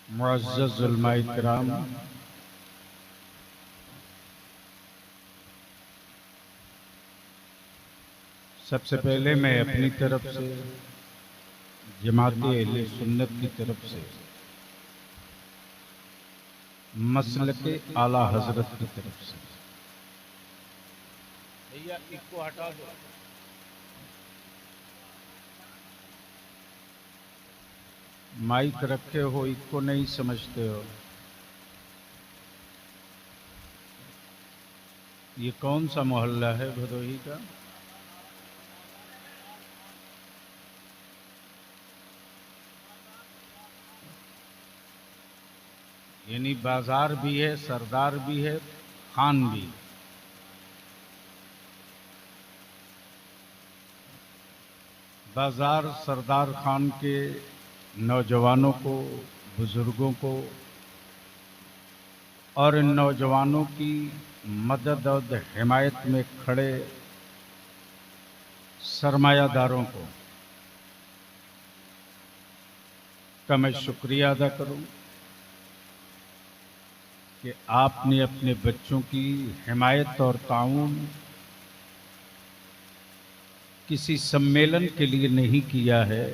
मुअज़्ज़ज़ उलमाए किराम, सबसे पहले मैं अपनी तरफ से जमाते अहले सुन्नत की तरफ से मसलके आला हजरत की तरफ से भैया इसको हटा दो। माइक रखे हो, इसको नहीं समझते हो। ये कौन सा मोहल्ला है भदोही का? यानी बाजार भी है, सरदार भी है, खान भी। बाजार सरदार खान के नौजवानों को, बुजुर्गों को और इन नौजवानों की मदद और हिमायत में खड़े सरमायादारों को का मैं शुक्रिया अदा करूं कि आपने अपने बच्चों की हिमायत और ताउन किसी सम्मेलन के लिए नहीं किया है,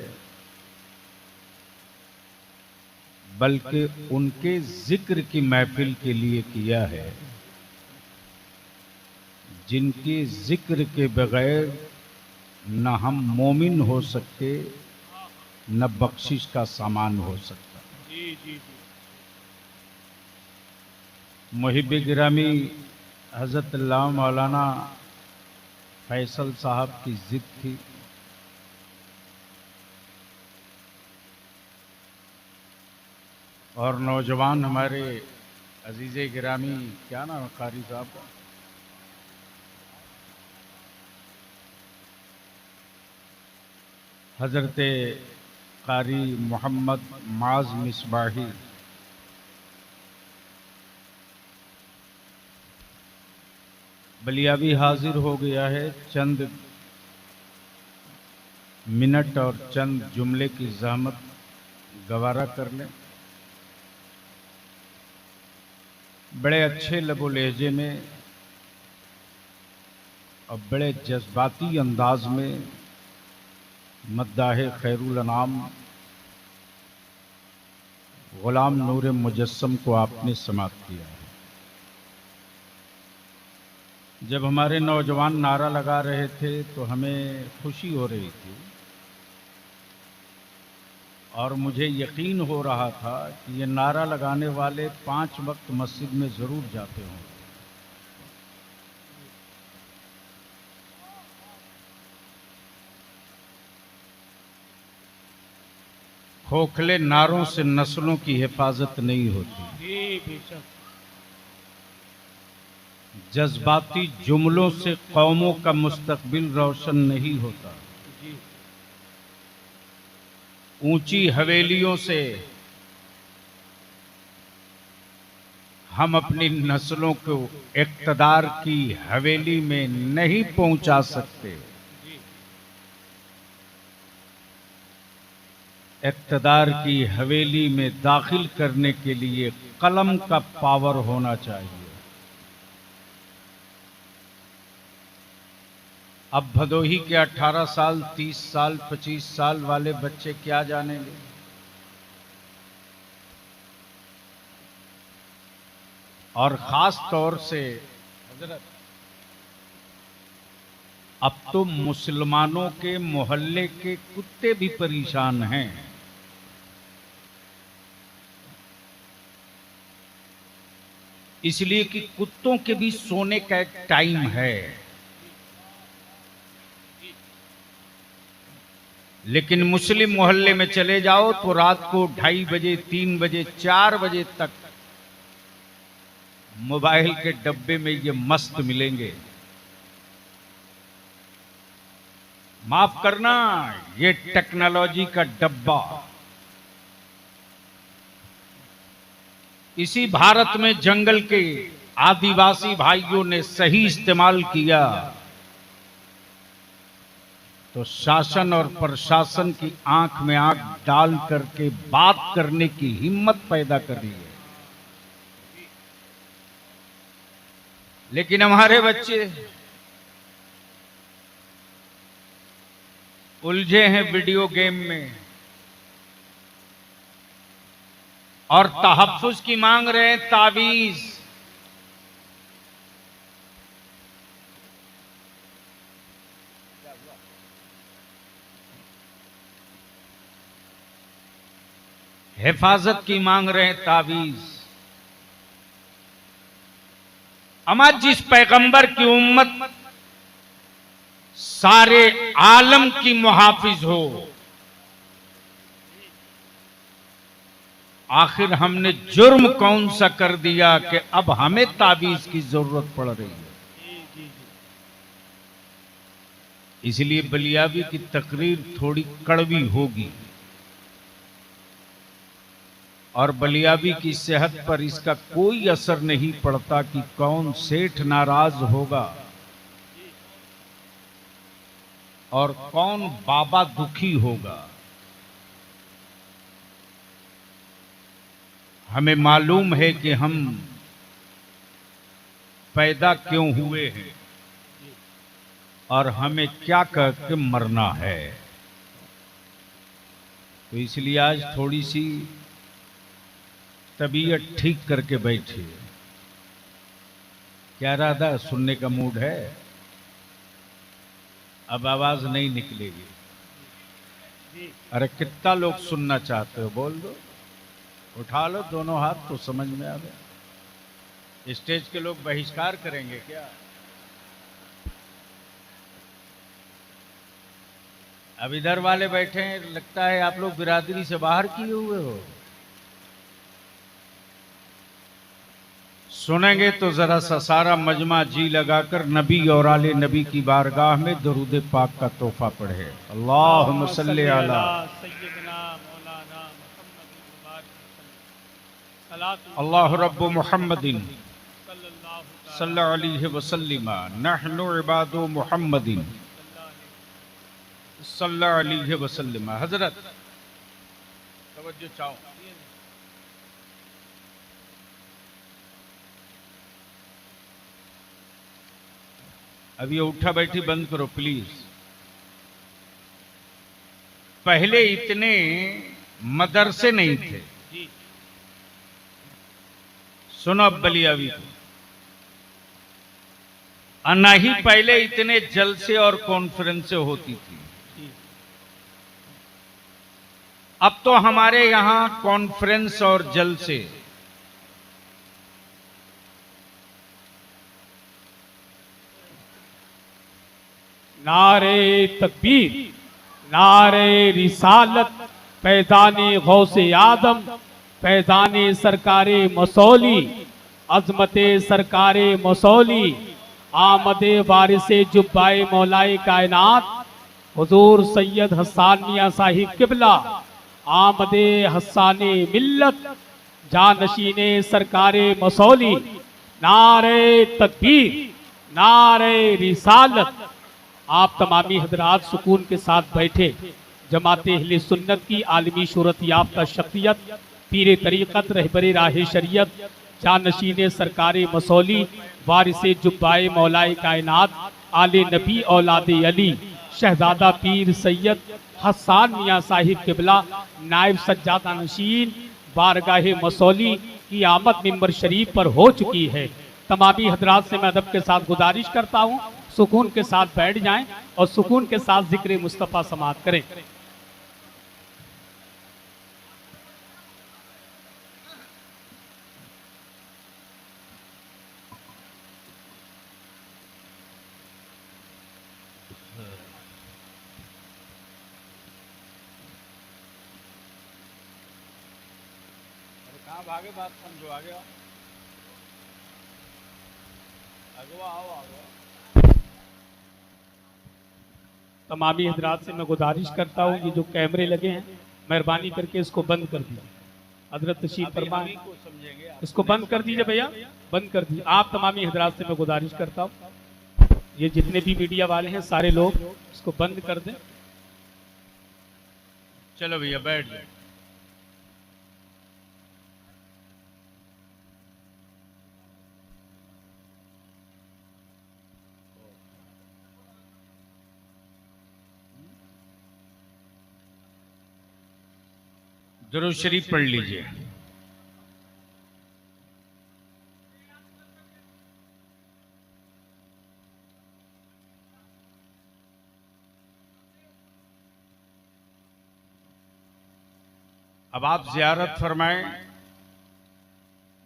बल्कि उनके जिक्र की महफिल के लिए किया है, जिनके जिक्र के बगैर न हम मोमिन हो सकते, न बख्शिश का सामान हो सकता। जी जी जी। मुहिब गिरामी हज़रत अल्लाह मौलाना फैसल साहब की जिद थी, और नौजवान हमारे अजीज़े गिरामी, क्या नाम है कारी साहब का, हज़रत कारी मोहम्मद माज मिसबाही बलिया भी हाजिर हो गया है। चंद मिनट और चंद जुमले की ज़हमत गवारा कर लें। बड़े अच्छे लबो लहजे में और बड़े जज्बाती अंदाज में मद्दाह खैरुल अनाम गुलाम नूर मुजस्सम को आपने समाप्त किया है। जब हमारे नौजवान नारा लगा रहे थे तो हमें खुशी हो रही थी और मुझे यकीन हो रहा था कि ये नारा लगाने वाले 5 वक्त मस्जिद में ज़रूर जाते हों। खोखले नारों से नस्लों की हिफाजत नहीं होती, जी बेशक। जज्बाती जुमलों से कौमों का मुस्तकबिल रोशन नहीं होता, जी ऊंची हवेलियों से हम अपनी नस्लों को इक़्तिदार की हवेली में नहीं पहुंचा सकते। जी इक़्तिदार की हवेली में दाखिल करने के लिए कलम का पावर होना चाहिए। अब भदोही के 18 साल, 30 साल, 25 साल वाले बच्चे क्या जानेंगे? और ख़ास तौर से हजरत अब तो मुसलमानों के मोहल्ले के कुत्ते भी परेशान हैं। इसलिए कि कुत्तों के भी सोने का एक टाइम है, लेकिन मुस्लिम मोहल्ले में चले जाओ तो रात को 2:30 बजे, 3 बजे, 4 बजे तक मोबाइल के डब्बे में ये मस्त मिलेंगे। माफ करना, ये टेक्नोलॉजी का डब्बा इसी भारत में जंगल के आदिवासी भाइयों ने सही इस्तेमाल किया तो शासन और प्रशासन की आंख में आंख डाल करके बात करने की हिम्मत पैदा कर रही है। लेकिन हमारे बच्चे उलझे हैं वीडियो गेम में और तहफ्फुज की मांग रहे हैं तावीज। हिफाजत की मांग रहे हैं तावीज। अमा जिस पैगंबर की उम्मत सारे आलम की मुहाफिज हो, आखिर हमने जुर्म कौन सा कर दिया कि अब हमें तावीज की जरूरत पड़ रही है। इसलिए बलियावी की तकरीर थोड़ी कड़वी होगी और बलियावी की सेहत पर इसका कोई असर नहीं पड़ता कि कौन सेठ नाराज होगा और कौन बाबा दुखी होगा। हमें मालूम है कि हम पैदा क्यों हुए हैं और हमें क्या करके मरना है। तो इसलिए आज थोड़ी सी तबीयत ठीक करके बैठिए। क्या राधा सुनने का मूड है? अब आवाज नहीं निकलेगी। अरे कितना लोग सुनना चाहते हो बोल दो, उठा लो दोनों हाथ तो समझ में आ गया। स्टेज के लोग बहिष्कार करेंगे क्या? अब इधर वाले बैठे हैं, लगता है आप लोग बिरादरी से बाहर किए हुए हो। सुनेंगे तो जरा सा सारा मजमा जी लगाकर नबी और आले नबी की बारगाह में दरूद पाक का तोहफा पढ़े। अल्लाहुम्मा सल्ली अला अल्लाह रब्बु मुहम्मदिन सल्लल्लाहु अलैहि वसल्लम नहनु इबादु मुहम्मदिन सल्लल्लाहु अलैहि वसल्लम। हजरत तवज्जो चाहो। अब ये उठा बैठी बंद करो प्लीज। पहले इतने मदरसे नहीं थे। सुनो अब बलियावी को, ना ही पहले इतने जलसे और कॉन्फ्रेंसें होती थी। अब तो हमारे यहां कॉन्फ्रेंस और जलसे नारे तकबीर, नारे रिसालत, पैदाने गौसे आदम, पैदाने सरकारे मसौली, अजमते सरकारे मसौली, आमदे वारिसे जुब्बाए मौलाए कायनात, हुजूर सैयद हसन मियां साहिब किबला, आमदे हसाने मिल्लत, जानशीने सरकारे मसौली। नारे तकबीर, नारे रिसालत। आप तमामी हजरात सुकून के साथ बैठे। जमाते अहले सुन्नत की आलमी शोहरत याफ्ता शख्सियत, पीर तरीक़त, रहबरे राह शरीयत, जानशीने सरकारे मसौली, वारिसे जुब्बाए मौलाए कायनात, आले नबी औलादे अली, शहजादा पीर सैयद हसन मियां साहिब किबला, नायब सज्जादा नशीन बारगाहे मसौली की आमद मिंबर शरीफ पर हो चुकी है। तमामी हजरात से मैं अदब के साथ गुजारिश करता हूँ सुकून के साथ बैठ जाएं और सुकून के साथ जिक्र मुस्तफ़ा समाअत करें। कहाँ भागे? बात समझो। आगे आओ, आगे आओ, आगे। तमामी हजरात से मैं गुजारिश करता हूँ ये जो कैमरे लगे हैं मेहरबानी करके इसको बंद कर दीजिए। हजरत तशरीफ फरमाएं, को समझेंगे। इसको बंद कर दीजिए भैया, बंद कर दीजिए। आप तमामी हजरात से मैं गुजारिश करता हूँ ये जितने भी मीडिया वाले हैं सारे लोग इसको बंद कर दें। चलो भैया बैठ जाओ। दुरूद शरीफ पढ़ लीजिए। अब आप ज़ियारत फरमाएं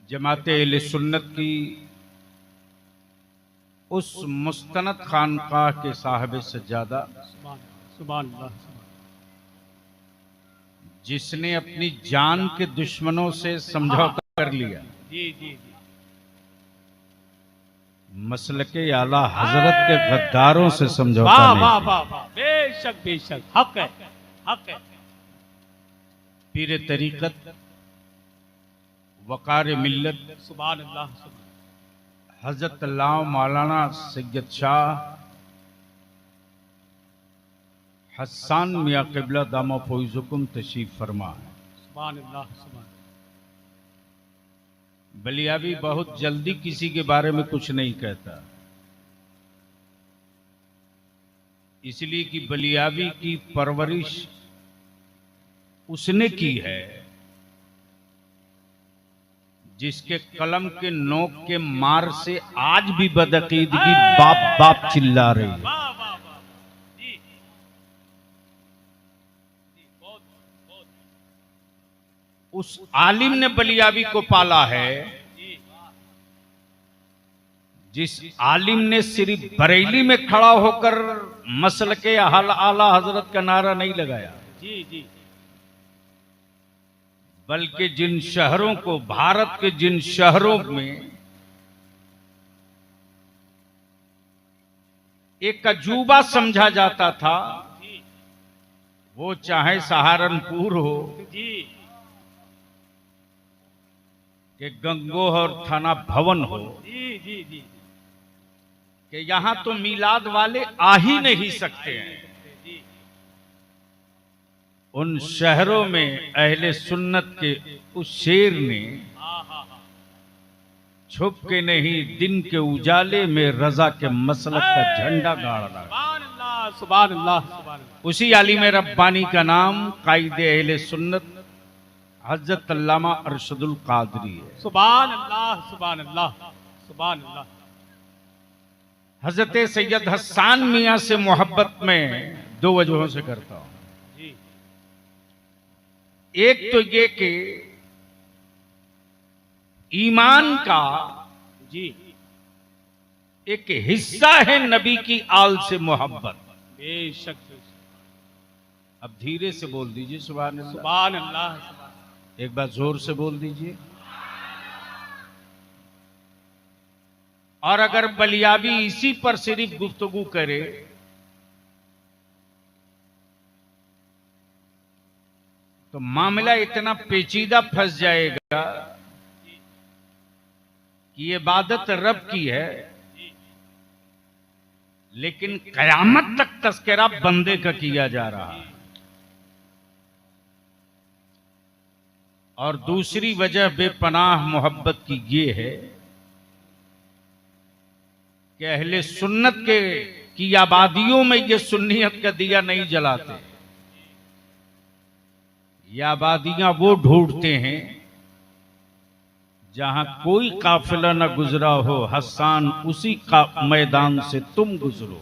जमाते अहले सुन्नत की उस मुस्तनद खानकाह के साहिब सज्जादा सुभान अल्लाह, जिसने अपनी जान के दुश्मनों से समझौता कर लिया, जी जी जी, मसलके आला हजरत के गद्दारों से समझौता वाह नहीं वाह किया। वाह वाह, बेशक बेशक, हक है, हक है। पीर तरीकत, वकार मिल्लत सुभान अल्लाह, सुभान हजरत अल्लाह मौलाना सैयद शाह हसन मियाँ क़िबला दामा फौज़ुकुम तशरीफ फरमा है। सुभान अल्लाह, सुभान बलियाबी बहुत जल्दी किसी के बारे में कुछ नहीं कहता, इसलिए कि बलियाबी की परवरिश उसने की है जिसके कलम के नोक के मार से आज भी बदअकीदगी बाप बाप चिल्ला रही है। वाह वाह वाह, जी जी, बहुत बहुत, उस आलिम ने बलियाबी को पाला है जी जिस आलिम ने सिर्फ बरेली में खड़ा होकर मसलके अहल आला हजरत का नारा नहीं लगाया, जी जी, बल्कि जिन शहरों को, भारत के जिन शहरों में एक अजूबा समझा जाता था, जी वो चाहे सहारनपुर हो जी, कि गंगोह और थाना भवन हो, जी जी जी, कि यहां तो मीलाद वाले आ ही नहीं सकते हैं, जी उन शहरों में अहले सुन्नत के उस शेर ने हाँ हाँ हाँ, छुप के नहीं दिन के उजाले में रजा के मसलक का झंडा गाड़ा। सुभान अल्लाह, सुभान अल्लाह, सुभान अल्लाह, उसी आलिम रब्बानी का नाम कायदे अहले सुन्नत हजरत अल्लामा अरशदुल कादरी है। सुभान अल्लाह, सुभान अल्लाह, सुभान अल्लाह, हजरत सैयद हसन मियाँ से मोहब्बत में दो वजहों से करता हूं। जी एक तो ये कि ईमान का जी, एक हिस्सा है नबी की आल से मोहब्बत। बेशक बेशक, अब धीरे से बोल दीजिए सुभान अल्लाह। सुभान अल्लाह, सुभान, एक बार जोर से बोल दीजिए। और अगर बलियाबी इसी पर सिर्फ गुफ्तगू करे तो मामला इतना पेचीदा फंस जाएगा कि ये इबादत रब की है, लेकिन कयामत तक तस्करा बंदे का किया जा रहा है। और दूसरी वजह बेपनाह मोहब्बत की ये है कि अहले सुन्नत के की आबादियों में ये सुन्नियत का दिया नहीं जलाते। ये आबादियां वो ढूंढते हैं जहां कोई काफिला न गुजरा हो, हसन उसी का मैदान से तुम गुजरो।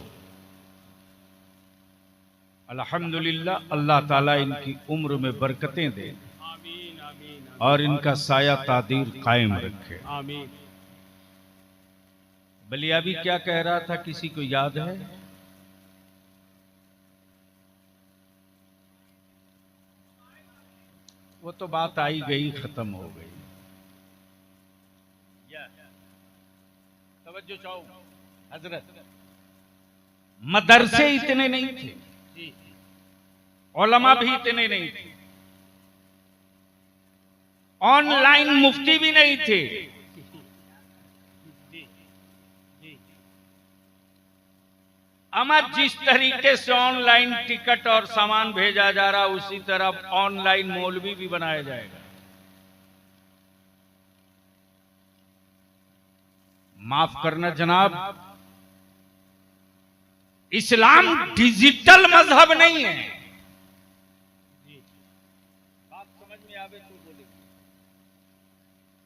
अल्हम्दुलिल्लाह, अल्लाह ताला इनकी उम्र में बरकतें दे आमीन आमीन और इनका साया तादीर कायम रखे। आमीन। बलियाबी क्या कह रहा था, किसी को याद है? वो तो बात आई गई, खत्म हो गई। तवज्जो चाहो हजरत, मदरसे इतने नहीं थे, जी उलमा भी इतने नहीं थे, ऑनलाइन मुफ्ती भी नहीं थे। जी जी, अमर जिस तरीके से ऑनलाइन टिकट और सामान भेजा जा रहा उसी तरह ऑनलाइन मौलवी भी बनाया जाएगा। माफ करना जनाब, इस्लाम डिजिटल मजहब नहीं है। बात समझ में आवे तो बोले।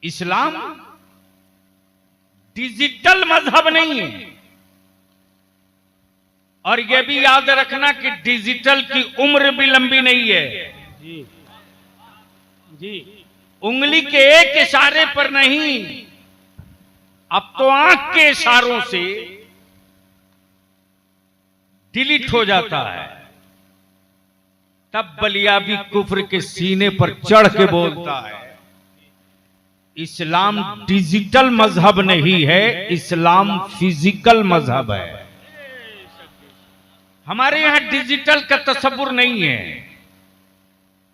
इस्लाम डिजिटल मजहब नहीं है। और यह भी याद रखना कि डिजिटल की उम्र भी लंबी नहीं है। जी जी उंगली के एक इशारे पर नहीं, अब तो आंख के इशारों से डिलीट हो जाता है। तब बलियाबी कुफ्र के सीने पर चढ़ के बोलता है, इस्लाम डिजिटल मजहब नहीं है, इस्लाम फिजिकल मजहब है। हमारे यहां डिजिटल का तस्वुर नहीं है,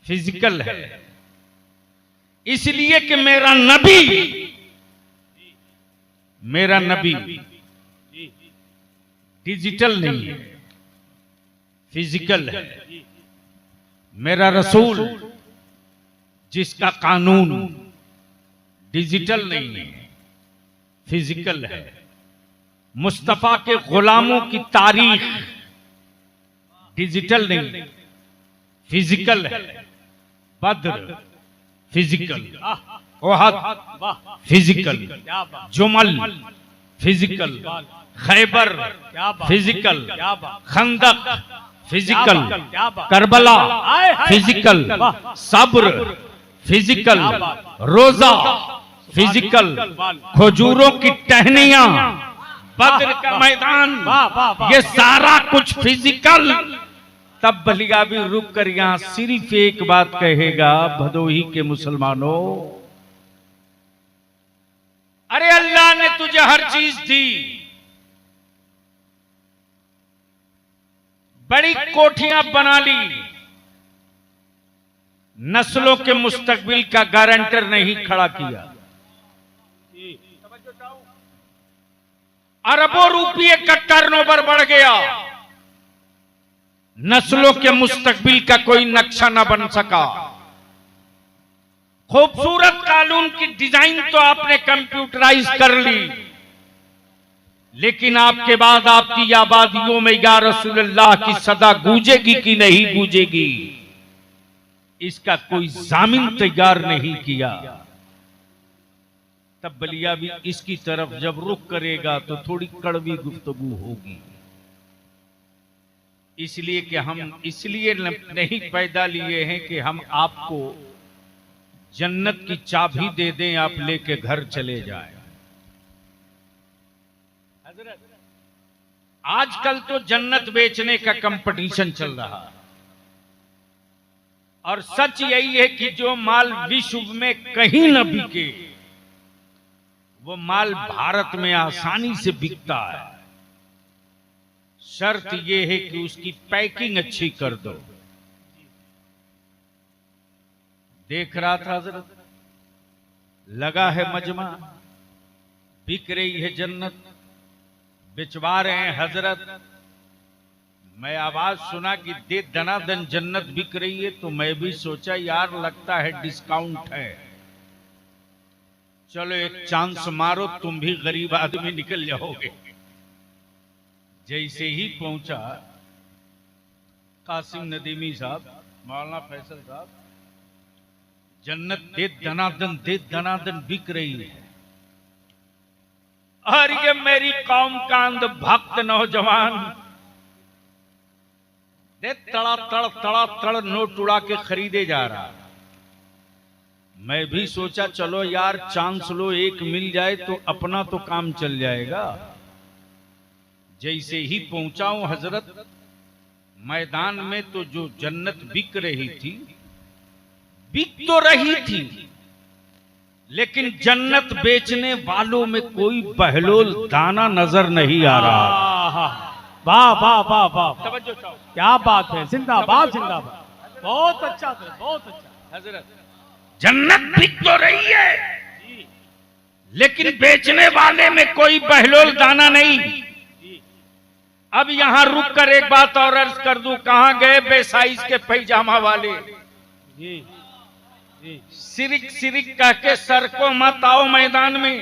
फिजिकल है। इसलिए कि मेरा नबी डिजिटल नहीं है, फिजिकल है। मेरा रसूल जिसका कानून डिजिटल नहीं है, फिजिकल है। मुस्तफा के गुलामों की तारीख डिजिटल नहीं, फिजिकल है। Badr physical, Uhud physical, Jamal physical, Khaibar physical, Khandaq physical, Karbala physical, सब्र फिजिकल, रोजा फिजिकल, खजूरों की टहनियां, बद्र का मैदान, ये सारा कुछ फिजिकल। तब बलियाबी रुक कर यहां सिर्फ एक बात कहेगा, भदोही के मुसलमानों, अरे अल्लाह ने तुझे हर चीज दी, बड़ी कोठियां बना ली, नस्लों के मुस्तकबिल का गारंटर नहीं खड़ा किया। अरबों रुपये का टर्नओवर बढ़ गया, नस्लों के मुस्तकबिल का कोई नक्शा न बन सका। खूबसूरत कानून की डिजाइन तो आपने कंप्यूटराइज कर ली, लेकिन आपके बाद आपकी आबादियों में या रसूलुल्लाह की सदा गूंजेगी कि नहीं गूंजेगी, इसका कोई जामिन तैयार नहीं किया। तब बलियाबी इसकी तरफ जब रुख करेगा तो थोड़ी कड़वी गुफ्तगू होगी। इसलिए कि हम इसलिए नहीं पैदा लिए हैं कि हम आपको जन्नत की चाबी दे दें, आप लेके घर चले जाएं। आजकल तो जन्नत बेचने का कंपटीशन चल रहा है, और सच यही है कि जो माल विश्व में कहीं न बिके, वो माल भारत में आसानी से बिकता है। शर्त यह है कि उसकी पैकिंग अच्छी कर दो। देख रहा था हजरत, लगा है मजमा, बिक रही है जन्नत, बिचवा रहे हैं हजरत। मैं आवाज सुना कि दे दनादन जन्नत बिक रही है, तो मैं भी सोचा यार लगता है डिस्काउंट है, चलो एक चांस मारो, तुम भी गरीब आदमी निकल जाओगे। जैसे ही पहुंचा कासिम नदीमी साहब, मौलाना फैसल साहब, जन्नत दे दनादन बिक रही है। और ये मेरी कौम का अंध भक्त नौजवान दे तड़ा तड़ नोट उड़ा के खरीदे जा रहा। मैं भी सोचा चलो यार चांस लो, एक मिल जाए तो अपना तो काम चल जाएगा। जैसे ही पहुंचा हूं हजरत, मैदान में तो जो जन्नत बिक रही थी, बिक तो रही थी, लेकिन जन्नत बेचने वालों में कोई बहलोल दाना नजर नहीं आ रहा। वाह वाह वाह वाह, क्या बात है, जिंदाबाद जिंदाबाद, बहुत अच्छा था, बहुत अच्छा। हजरत जन्नत बिक तो रही है, लेकिन बेचने वाले में कोई बहलोल दाना नहीं। अब यहां रुक कर एक बात और अर्ज कर दूं, कहां गए बेसाइज के पैजामा वाले? जी जी सिरिक सिरिक कह के सर को मत आओ मैदान में।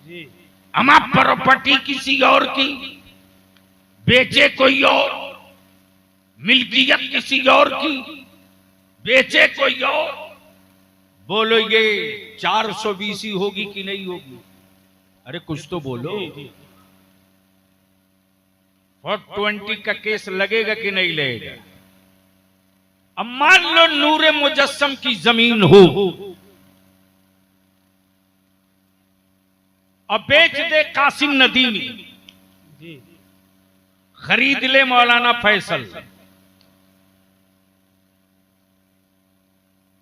जी हमारी प्रॉपर्टी किसी और की, बेचे कोई और, मिल्कियत किसी और की, बेचे कोई और। बोलो ये 420 होगी कि नहीं होगी? अरे कुछ तो बोलो। 420 का केस लगेगा कि नहीं लगेगा? अब मान लो नूरे मुजस्सम की जमीन हो और बेच दे कासिम नदीमी, जी खरीद ले मौलाना फैसल,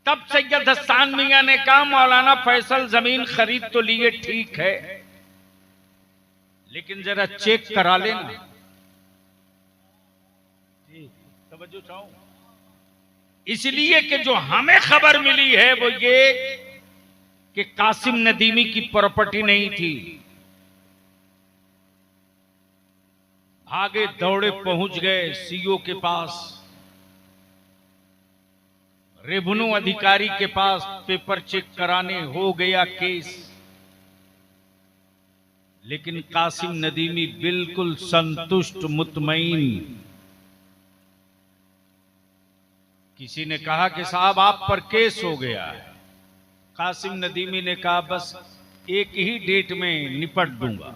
तब सैयद हसन मियां ने कहा मौलाना फैसल जमीन खरीद तो लिए ठीक है, लेकिन जरा चेक करा लेना। जी तवज्जो चाहूं, इसलिए कि जो हमें खबर मिली है वो ये कि कासिम नदीमी की प्रॉपर्टी नहीं थी। भागे दौड़े पहुंच गए सीओ के पास, रेवेन्यू अधिकारी के पास, पेपर चेक कराने। हो गया केस, लेकिन कासिम नदीमी बिल्कुल संतुष्ट मुतमईन। किसी ने कहा कि साहब आप पर केस हो गया है। कासिम नदीमी ने कहा बस एक ही डेट में निपट दूंगा।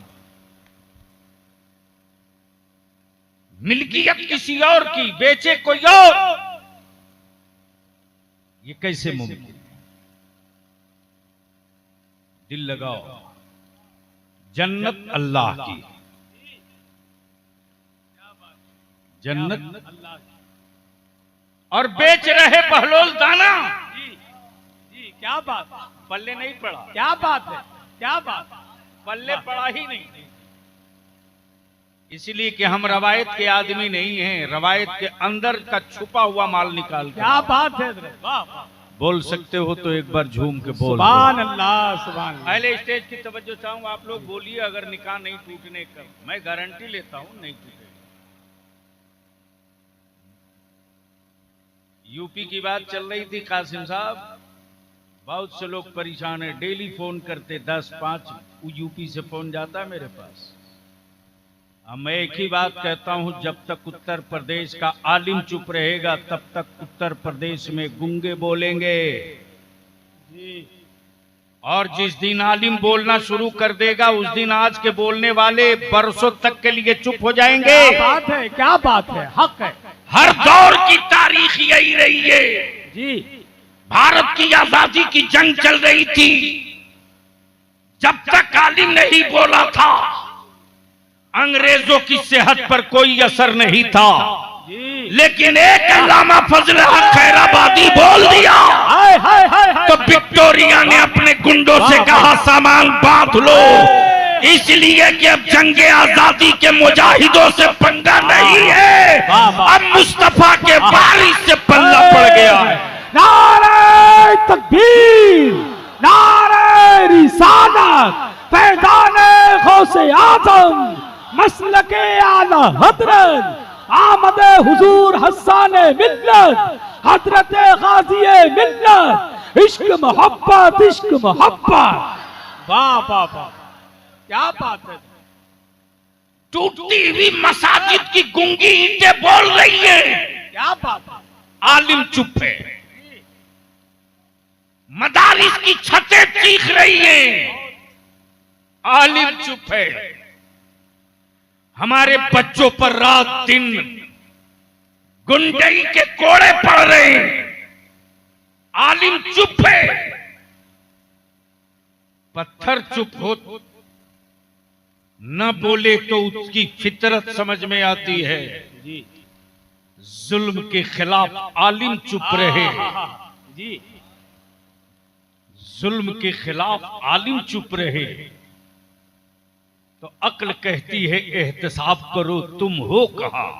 मिल्कियत किसी और की, बेचे कोई और, ये कैसे मुमकिन है? दिल लगाओ, जन्नत अल्लाह की, जन्नत अल्लाह और बेच रहे बहलोल दाना। जी क्या बात है, पल्ले नहीं पड़ा, क्या बात है, क्या बात है। पल्ले पड़ा ही नहीं। इसलिए कि हम रवायत के आदमी नहीं हैं, रवायत के अंदर का छुपा हुआ माल निकाल के। क्या बात है हजरत, वाह वाह। बोल सकते हो तो एक बार झूम के बोल। सुभान अल्लाह, सुभान अल्लाह। पहले स्टेज की तवज्जो चाहूंगा, आप लोग बोलिए अगर निकाह नहीं टूटने का। मैं गारंटी लेता हूं नहीं टूटेगा। यूपी की बात चल रही थी कासिम साहब, बहुत से लोग परेशान है, डेली फोन करते, 10-5 यूपी से फोन जाता है मेरे पास। अब मैं एक ही बात कहता हूं, जब तक उत्तर प्रदेश का आलिम चुप रहेगा तब तक उत्तर प्रदेश में गूंगे बोलेंगे। जी और जिस दिन आलिम बोलना शुरू कर देगा उस दिन आज के बोलने वाले बरसों तक के लिए चुप हो जाएंगे। क्या बात है, क्या बात है, हक है। हर दौर की तारीख यही रही है। जी भारत की आजादी की जंग चल रही थी, जब तक आलिम नहीं बोला था अंग्रेजों की सेहत पर कोई असर नहीं था। जी लेकिन एक अल्लामा फजल हक खैराबादी बोल दिया हाय हाय हाय हाय। तो विक्टोरिया ने अपने गुंडों से कहा सामान बांध लो, इसलिए कि अब जंगे आजादी के मुजाहिदों से पंगा नहीं है, अब मुस्तफा के बारिश से पल्ला पड़ गया है। नारे तकबीर, नारे रिसालत, पैदाने गौसे आजम, मसलके आला हजरत, आमदे हुजूर हस्साने मिल्लत, हजरत गाज़िए मिल्लत, इश्क मोहब्बत, इश्क मोहब्बत। वाह वाह वाह, क्या बात है। टूटती हुई मसाजिद की गूंगी ईंटें बोल रही है, क्या बात है। आलिम चुप है। मदारिस की छतें चीख रही हैं, आलिम चुप है। हमारे बच्चों पर रात दिन गुंडई के कोड़े पड़ रहे हैं, आलिम चुप है। पत्थर चुप हो न बोले तो उसकी फितरत समझ में आती है। जी जुल्म के खिलाफ आलिम चुप रहे, जी जुल्म के खिलाफ आलिम चुप रहे तो अक्ल कहती है एहतसाब करो, तुम हो कहां।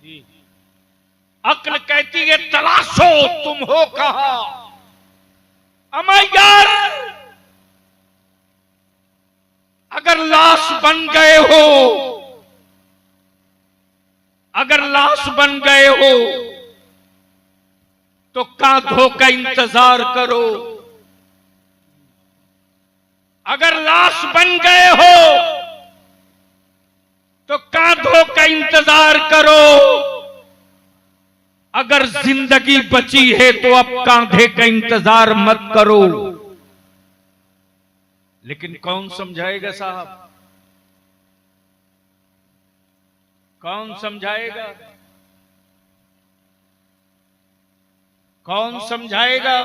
जी अक्ल कहती है तलाशो, तुम हो कहां। अमा यार अगर लाश बन गए हो अगर लाश बन गए हो तो कांधों का इंतजार करो। अगर लाश बन गए हो तो कांधों का इंतजार करो। अगर जिंदगी बची है तो अब कांधे का इंतजार मत करो। लेकिन कौन समझाएगा साहब, कौन समझाएगा, कौन समझाएगा?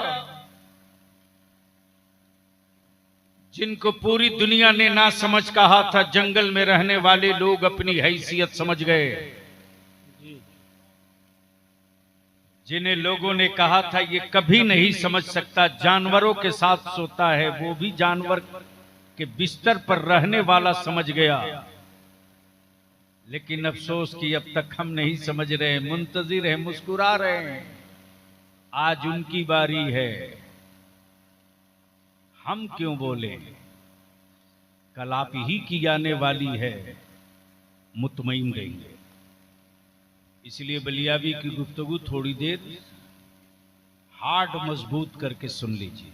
जिनको पूरी दुनिया ने ना समझ कहा था, जंगल में रहने वाले लोग अपनी हैसियत समझ गए। जिन्हें लोगों ने कहा था ये कभी नहीं समझ सकता, जानवरों के साथ सोता है, वो भी जानवर के बिस्तर पर रहने वाला समझ गया। लेकिन अफसोस कि अब तक हम नहीं समझ रहे, मुंतजिर है, मुस्कुरा रहे हैं। आज उनकी बारी है, हम क्यों बोले? कल आप ही की आने वाली है, मुतमईन रहेंगे। इसलिए बलियावी की गुफ्तगू थोड़ी देर हार्ट मजबूत करके सुन लीजिए।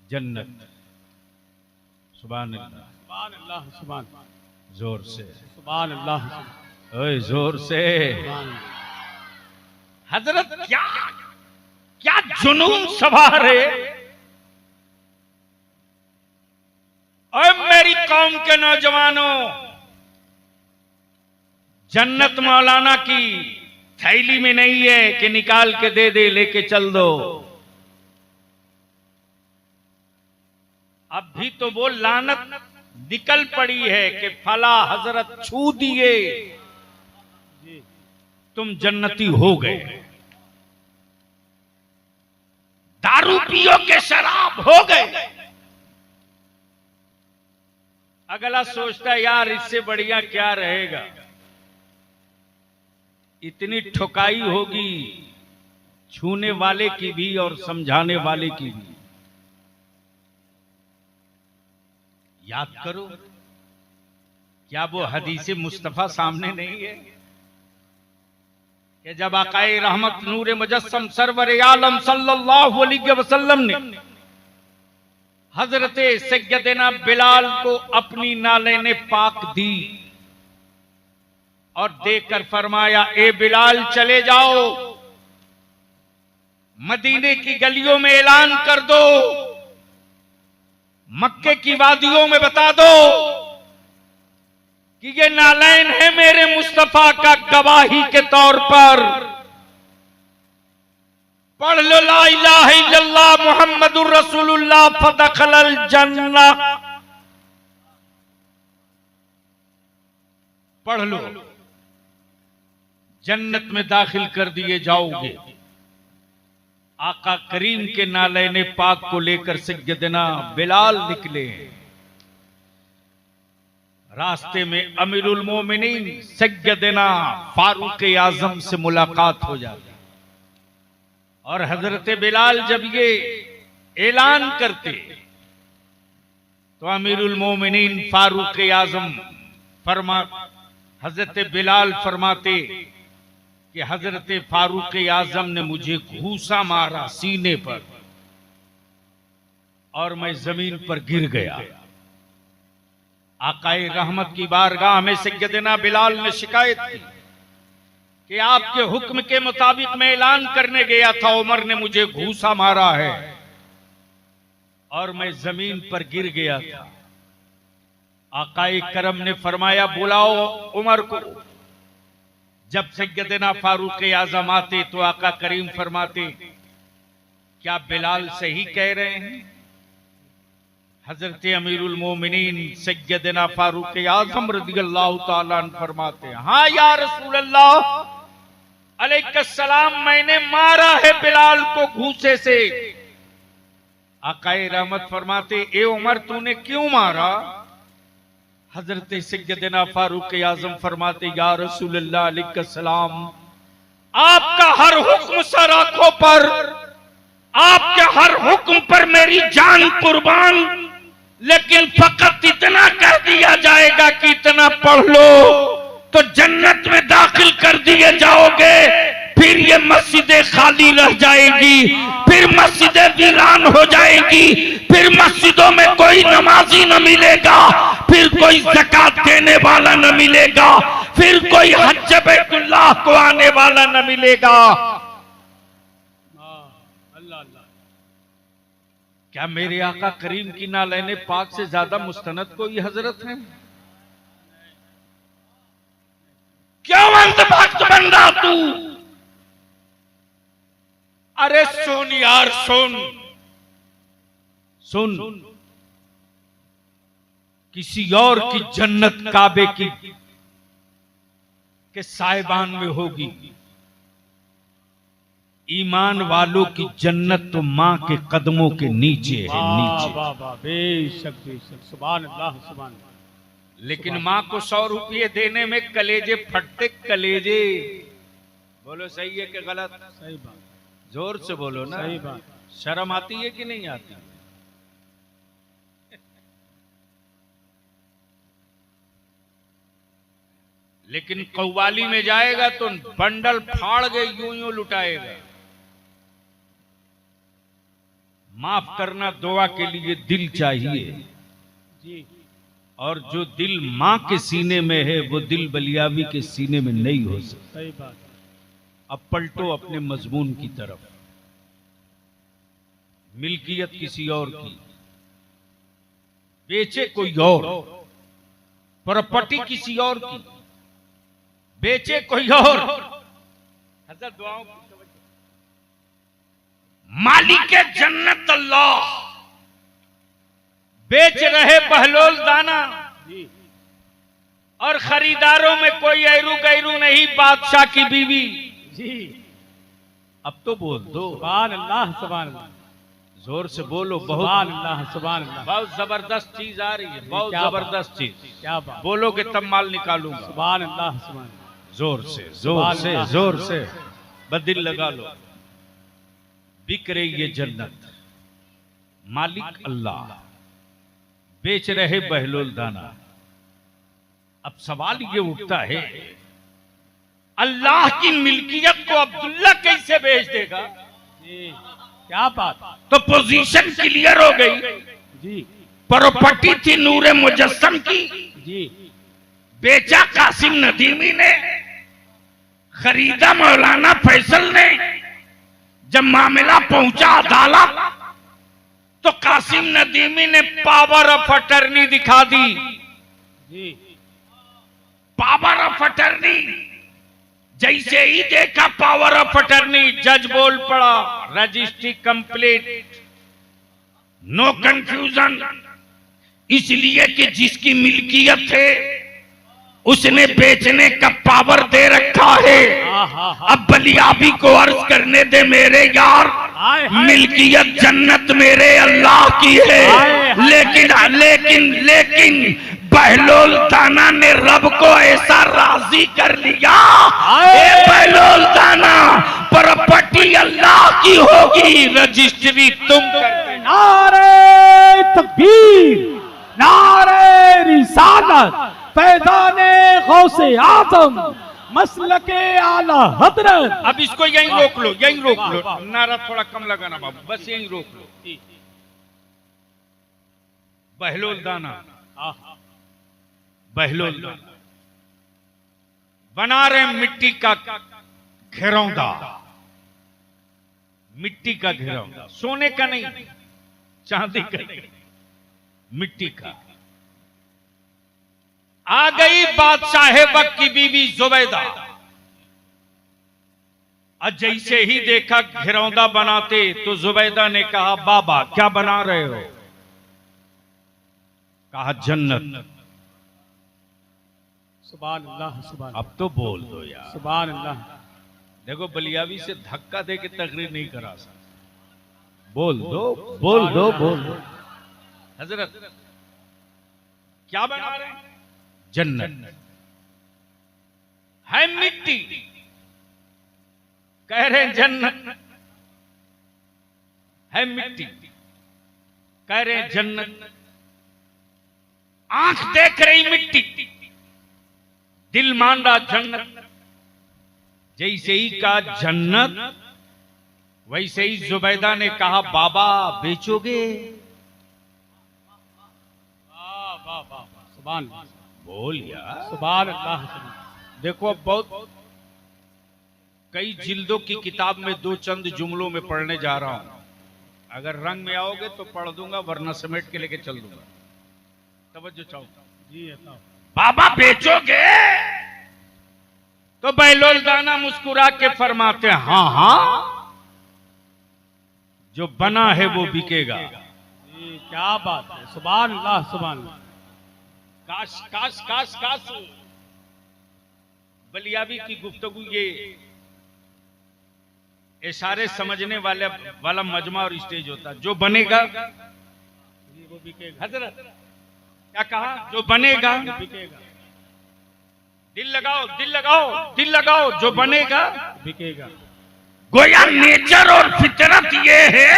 जन्नत, सुभान अल्लाह, सुभान अल्लाह, सुभान, जोर से सुभान अल्लाह, ओए जोर से। हजरत क्या क्या जुनून सवार है। और मेरी कौम के नौजवानों, जन्नत मौलाना की थैली में नहीं है कि निकाल के दे दे, लेके चल दो। अब भी तो वो लानत निकल पड़ी है कि फला हजरत छू दिए तुम जन्नती हो गए, दारू पियो के शराब हो गए। अगला सोचता है यार इससे बढ़िया क्या रहेगा। इतनी ठुकाई होगी छूने वाले की भी और समझाने वाले की भी। याद करो, क्या वो हदीसे मुस्तफा सामने नहीं है कि जब आकाए रहमत नूरे मुजस्सम सरवर आलम सल्लल्लाहु अलैहि वसल्लम ने हजरत सैयदना बिलाल को अपनी नालेने पाक दी और देकर फरमाया, ए बिलाल चले जाओ, मदीने की गलियों में ऐलान कर दो, मक्के की वादियों में बता दो कि ये नालैन है मेरे मुस्तफा का गवाही के तौर पर। पढ़ लो ला इलाहा इल्लल्लाह मुहम्मदुर रसूलुल्लाह फदखलल जन्नह। पढ़ लो, जन्नत में दाखिल कर दिए जाओगे। आका करीम के नालैने पाक को लेकर सैयदना बिलाल निकले। रास्ते में अमीरुल मोमिनीन सैयदना फारूक आजम से मुलाकात हो जाती और हजरत बिलाल जब ये ऐलान करते तो अमीरुल मोमिनीन फारूक आजम हजरत बिलाल फरमाते कि हजरत फारूक आजम ने मुझे घूसा मारा सीने पर और मैं जमीन पर गिर गया। आकाए रहमत की बारगाह में सैयदना बिलाल ने शिकायत की कि आपके हुक्म के मुताबिक मैं ऐलान करने गया था, उमर ने मुझे घूसा मारा है और मैं जमीन पर गिर गया था। आकाए करम ने फरमाया, बुलाओ उमर को। जब सैयदना फारूक आजम आते तो आका करीम फरमाते, क्या बिलाल सही कह रहे हैं? हजरत अमीरुल मोमिनीन सैयदना फारूक आजम रज़ियल्लाहु ताला अन्हु फरमाते हैं, हाँ या रसूल अल्लाह अलैहिस्सलाम, मैंने मारा है बिलाल को घूसे से। आकाए रहमत फरमाते, ए उमर तूने क्यों मारा? हजरत सैयदना फारूक आजम फरमाते, या रसूल अल्लाह अलैहिस्सलाम, आपका हर हुक्म सर आंखों पर, आपके हर हुक्म पर मेरी जान कुर्बान, लेकिन फकत इतना कह दिया जाएगा कि इतना पढ़ लो तो जन्नत में दाखिल कर दिए जाओगे, फिर ये मस्जिदें खाली रह जाएगी, फिर मस्जिदें वीरान हो जाएगी, फिर मस्जिदों में कोई नमाजी न मिलेगा, फिर कोई ज़कात देने वाला न मिलेगा, फिर कोई हज बैतुल्लाह को आने वाला न मिलेगा। अल्लाह अल्लाह। क्या मेरे आका करीम की नालैने पाक से ज्यादा मुस्तनद कोई हजरत है? क्यों अंधभक्त बन रहा तू? अरे सुन यार, सुन सुन, किसी और की जन्नत काबे की के साहिबान में होगी, ईमान वालों की जन्नत तो मां के कदमों के नीचे है, नीचे। वाह वाह, बेशक बेशक, सुभान अल्लाह सुभान अल्लाह। लेकिन मां को 100 रुपये देने में कलेजे फटते, कलेजे। बोलो सही है कि गलत? सही बात, जोर से बोलो ना। सही बात। शर्म आती है कि नहीं आती? लेकिन कव्वाली में जाएगा तो बंडल फाड़ के यूं यूं लुटाएगा। माफ करना दुआ के लिए दिल चाहिए, जी। और जो दिल मां के सीने में है वो दिल बलियावी के सीने में नहीं हो सकता। सही बात। अब पलटो अपने मजमून की तरफ। मिल्कियत किसी और की, बेचे कोई और, प्रॉपर्टी किसी और की, बेचे कोई और। हज़रत दुआओं की मालिक जन्नत अल्लाह, बेच रहे बहलोल दाना, जी। और खरीदारों में कोई ऐरू गैरू नहीं, बादशाह की बीवी। जी। अब तो बोल दो, सुभान अल्लाह सुभान अल्लाह। जोर से बोलो। सुभान बहुत अल्लाह सुभान अल्लाह। बहुत जबरदस्त चीज आ रही है, बहुत क्या बात। जबरदस्त चीज। क्या बात। बोलोगे तब माल निकालूंगा। सुभान अल्लाह सुभान अल्लाह। जोर से, जोर से, जोर से बदिल लगा लो। बिक रही ये जन्नत, मालिक अल्लाह, बेच रहे बहलोल दाना। अब सवाल ये उठता है, अल्लाह की मिल्कियत को अब्दुल्ला कैसे बेच देगा? जी, क्या बात। तो पोजीशन क्लियर हो गई। जी प्रॉपर्टी थी नूरे मुजस्सम की, जी। बेचा कासिम नदीमी ने, खरीदा मौलाना फैसल ने। जब मामला पहुंचा अदालत तो कासिम नदीमी ने पावर ऑफ अटर्नी दिखा दी। जी। पावर ऑफ अटर्नी जैसे ही देखा पावर ऑफ अटर्नी, जज बोल पड़ा, रजिस्ट्री कंप्लीट। नो कंफ्यूजन, इसलिए कि जिसकी मिल्कियत है उसने बेचने का पावर दे रखा है। अब बलियाबी को अर्ज करने दे मेरे यार, मिल्कियत जन्नत मेरे अल्लाह की है। लेकिन लेकिन लेकिन बहलोल दाना ने रब को ऐसा राजी कर लिया, ए बहलोल दाना, प्रॉपर्टी अल्लाह की होगी, रजिस्ट्री तुम करते। नारे तकबीर, नारे रिसालत, पैदाने गौसे आजम, मसलके आला हजरत। अब इसको यहीं रोक लो, यहीं रोक लो। नारा थोड़ा कम लगाना बाबू, बस यहीं रोक लो। बहलोल दाना, बहलोल दाना बना रहे मिट्टी का घिरौंदा, मिट्टी का घिरौंदा, सोने का नहीं, चांदी का नहीं, मिट्टी का। आ गई बादशाह वक्त की बीवी जुबैदा। और जैसे ही देखा घिरौंदा बनाते तो जुबैदा ने कहा, बाबा क्या बना रहे हो? कहा जन्नत। सुभान अल्लाह सुभान। अब तो बोल दो यार। सुभान अल्लाह। देखो बलियावी से धक्का दे के तकरीर नहीं करा सकते। बोल दो, बोल दो, बोल दो। हजरत क्या बना रहे हैं? जन्नत है, मिट्टी कह रहे हैं, जन्नत है, मिट्टी कह रहे हैं, जन्नत। आंख देख रही मिट्टी, दिल मान रहा जन्नत, जैसे ही कहा जन्नत वैसे ही जुबैदा ने कहा बाबा बेचोगे? सुभान बोल यार, सुभान अल्लाह। देखो अब बहुत कई जिल्दों की किताब में दो चंद जुमलों में पढ़ने जा रहा हूं। अगर रंग में आओगे तो पढ़ दूंगा, वरना समेट के लेके चल दूंगा। तवज्जो चाहो जी। बाबा बेचोगे? तो बैलोल दाना मुस्कुरा के फरमाते हैं हाँ हाँ, जो बना है वो बिकेगा। जी क्या बात है, सुभान अल्लाह सुभान अल्लाह। काश काश काश काश बलियाबी की गुफ्तगू ये इशारे समझने वाला मजमा और स्टेज होता। जो बनेगा वो बिकेगा। हजरत क्या कहा? जो बनेगा बिकेगा, दिल लगाओ दिल लगाओ दिल लगाओ, जो बनेगा बिकेगा। गोया नेचर और फितरत ये है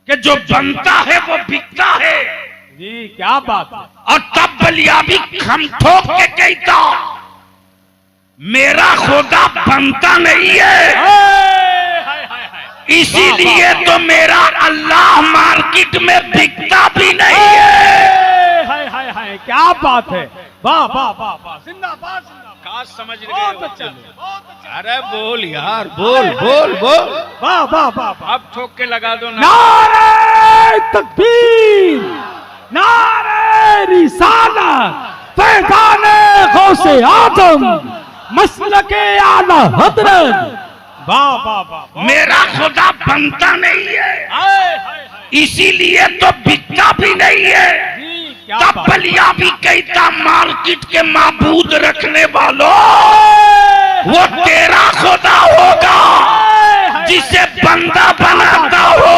कि जो बनता है वो बिकता है। जी क्या बात है। और तब बलियाबी खम ठोक के कहता मेरा खुदा बनता नहीं है, इसीलिए तो मेरा अल्लाह मार्केट में बिकता भी नहीं है। हाय हाय हाय क्या बात है, वाह वाह वाह वाह, जिंदाबाद जिंदाबाद। काश समझ बहुत गए। अच्छा बहुत अच्छा। अरे बोल यार, बोल बोल बोल। वाह वाह वाह वाह। अब ठोक के लगा दो ना। नारे तकबीर, नारे रिसालत, फैज़ाने गौसे आदम, मसलके आला हजरत। वाह वाह वाह। मेरा खुदा बनता नहीं है, हाय हाय हाय। इसीलिए तो बिकता भी नहीं है। जी क्या तब बात। बलिया भी कहता मार्केट के माबूद रखने वालों, वो तेरा खुदा होगा, जिसे बंदा बनाता हो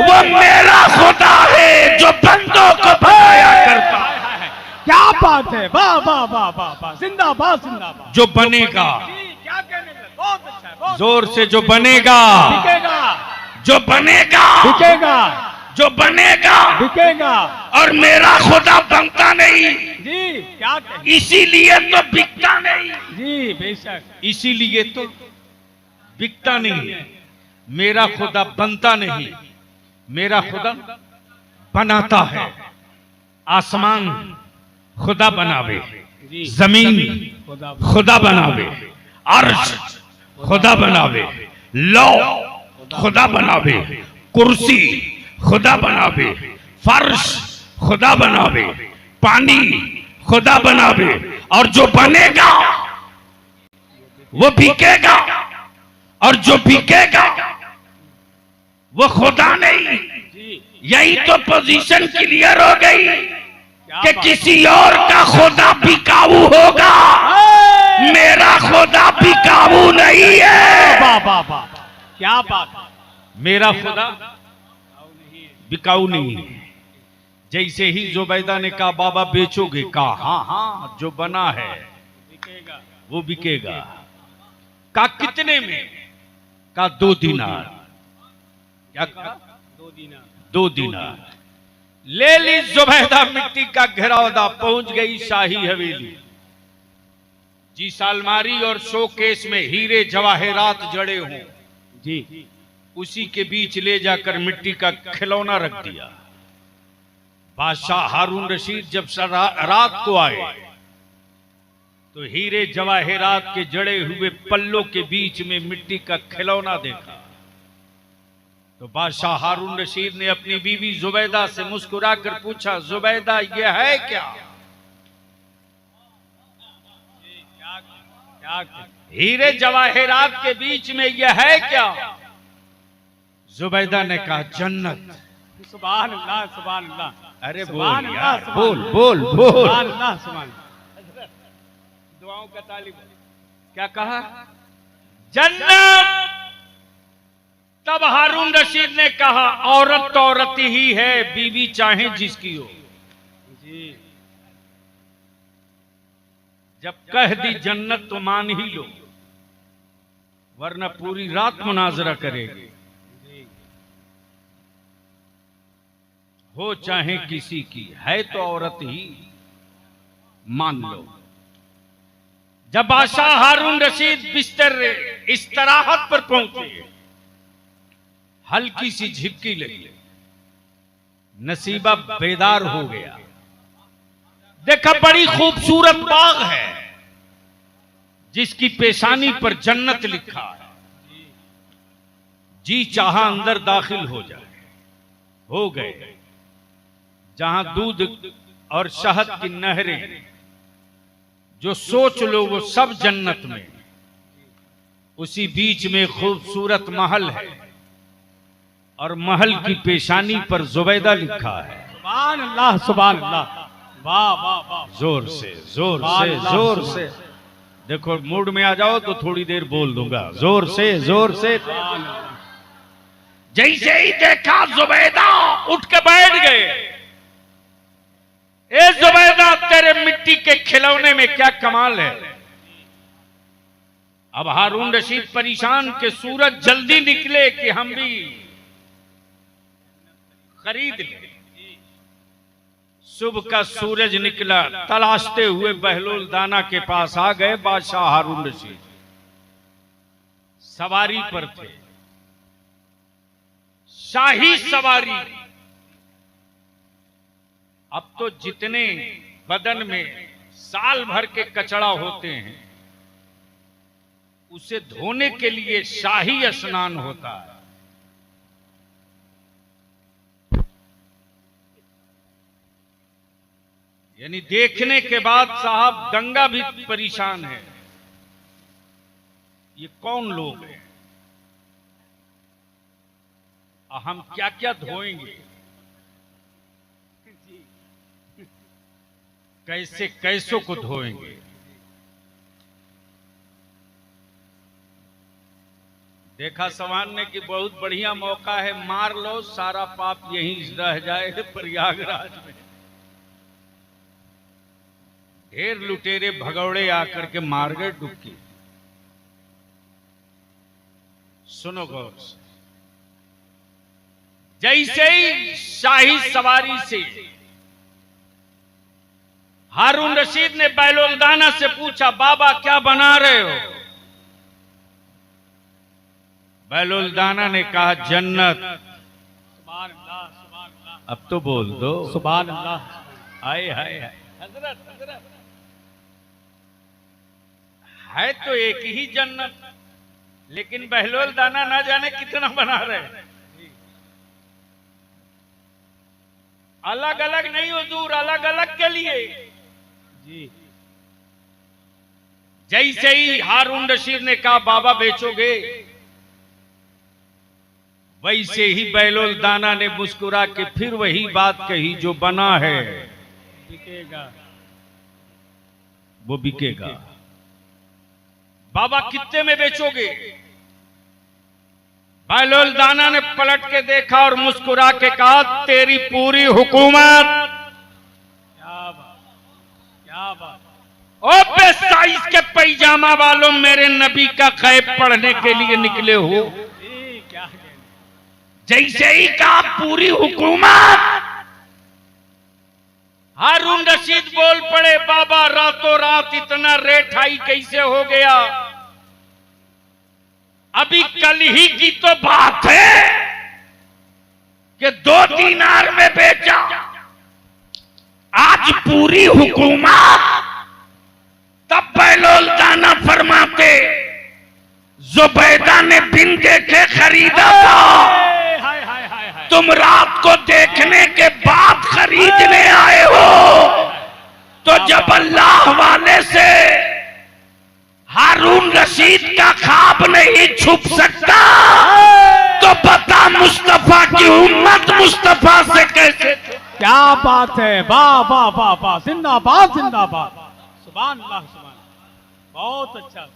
वो मेरा खुदा है, जो बंदों को बनाया करता है। क्या बात है, वाह वाह वाह वाह वाह, जिंदाबाद जिंदाबाद। जो बनेगा, जी क्या कहने लगे, बहुत अच्छा है, बहुत जोर से जो बनेगा, बिकेगा जो बनेगा बिकेगा जो बनेगा, बिकेगा। और मेरा खुदा बनता नहीं, जी क्या कहें। इसीलिए तो बिकता नहीं। जी बेशक। इसीलिए तो बिकता नहीं। मेरा खुदा बनता नहीं, मेरा खुदा बनाता है। आसमान खुदा बनावे, जी जमीन खुदा खुदा बनावे, अर्श खुदा बनावे, लौ खुदा बनावे, कुर्सी खुदा बनावे, फर्श खुदा बनावे, पानी खुदा बनावे, और जो बनेगा वो बिकेगा, और जो बिकेगा वो खुदा नहीं। जी यही तो पोजीशन क्लियर हो गई कि बात। किसी और का खुदा बिकाऊ होगा, मेरा खुदा बिकाऊ नहीं है। वाह वाह वाह, क्या बात है। मेरा खुदा बिकाऊ नहीं है। जैसे ही जुबैदा ने कहा बाबा बेचोगे, कहा हाँ हाँ, जो बना है बिकेगा। वो बिकेगा। कहा कितने में? कहा 2 दिनार। क्या कहा? 2 दिनार। 2 दिनार। ले ली जुबैदा मिट्टी का घिरौदा, पहुंच गई शाही हवेली। जिस अलमारी और शोकेस में हीरे जवाहरात जड़े हों, जी उसी के बीच ले जाकर मिट्टी का खिलौना रख दिया। बादशाह हारून रशीद जब रात को आए तो हीरे जवाहरात के जड़े हुए पल्लों के बीच में मिट्टी का खिलौना देखा। तो बादशाह हारून रशीद ने अपनी बीवी जुबैदा से मुस्कुराकर पूछा, जुबैदा ये है क्या? हीरे जवाहरात के बीच में यह है क्या? जुबैदा ने कहा जन्नत। सुभान अल्लाह सुभान अल्लाह। अरे सुभान बोल अल्लाह, यार, सुभान बोल अल्लाह। बोल बोल। सुभान अल्लाह सुभान अल्लाह। दुआओं का तालिब। क्या कहा? जन्नत। तब हारून रशीद ने कहा औरत तो औरत ही है, बीवी चाहे जिसकी हो। जी जब कह दी जन्नत तो मान ही लो, वरना पूरी रात मुनाजरा करेगी। जी हो चाहे किसी की, है तो औरत ही, मान लो। जब बादशाह हारून रशीद बिस्तर इस्तराहत पर पहुंचे, हल्की सी झिपकी लगी, नसीबा बेदार हो गया। देखा बड़ी खूबसूरत बाग है जिसकी पेशानी पर जन्नत लिखा है। जी चाहा अंदर दाखिल हो जाए, हो गए। जहां दूध और शहद की नहरें, जो सोच लो वो सब जन्नत में। उसी बीच में खूबसूरत महल है और महल की पेशानी पर जुबैदा लिखा है। सुभान अल्लाह, सुभान अल्लाह, वाह वाह वाह, जोर से जोर से देखो, मूड में आ जाओ तो थोड़ी देर बोल दूंगा। जोर से जैसे ही देखा जुबैदा उठ के बैठ गए। ए जुबैदा, तेरे मिट्टी के खिलौने में क्या कमाल है। अब हारून रशीद परेशान के सूरज जल्दी निकले कि हम भी खरीद ले। सुबह का सूरज निकला, तलाशते हुए बहलोल दाना के पास आ गए। बादशाह हारून रशीद सवारी पर थे, शाही सवारी। अब तो जितने बदन में साल भर के कचड़ा होते हैं, उसे धोने के लिए शाही स्नान होता है। यानी देखने के बाद साहब गंगा भी परेशान है, ये कौन लोग हैं, हम क्या क्या धोएंगे, कैसे कैसों को धोएंगे। देखा सवान ने कि बहुत बढ़िया मौका है, मार लो, सारा पाप यहीं रह जाए प्रयागराज में। ढेर लुटेरे भगौड़े आकर के मार गए डुबकी। सुनो गौर से, जैसे ही शाही सवारी से हारून रशीद ने बहलोल दाना से पूछा, बाबा क्या बना रहे हो। बहलोल दाना ने कहा, जन्नत। सुभान अल्लाह, सुभान अल्लाह, अब तो बोल दो सुभान अल्लाह। हाय हाय हाय। हजरत हजरत है तो एक ही जन्नत, लेकिन बहलोल दाना ना जाने कितना बना रहे। अलग अलग नहीं हुजूर, अलग अलग के लिए। जी, जैसे ही हारून रशीद ने कहा बाबा बेचोगे, वैसे ही बहलोल दाना ने मुस्कुरा के फिर वही बात कही, जो बना है बिकेगा, वो बिकेगा। बाबा कितने में बेचोगे। बहलोल दाना ने पलट के देखा और मुस्कुरा के कहा, तेरी पूरी हुकूमत। क्या बात, क्या बात। ओ बेसाइज के पैजामा वालों, मेरे नबी का खैब पढ़ने के लिए निकले हो। क्या कहने। जैसे ही कहा पूरी हुकूमत, हारून रशीद बोल पड़े, बाबा रातों रात इतना रेट हाई कैसे हो गया। अभी कल ही की तो बात है कि 2 दीनार में बेचा, आज पूरी हुकूमत। तब बहलोल दाना फरमाते, जुबैदा ने बिन देखे खरीदा था, तुम रात को देखने के बाद खरीदने आए हो। तो जब अल्लाह वाले से हारून रशीद का ख्वाब नहीं छुप सकता, तो बता मुस्तफा की उम्मत मुस्तफा से कैसे। क्या बात है, वाह वाह वाह वाह, जिंदाबाद जिंदाबाद, सुभान अल्लाह, सुभान, बहुत अच्छा।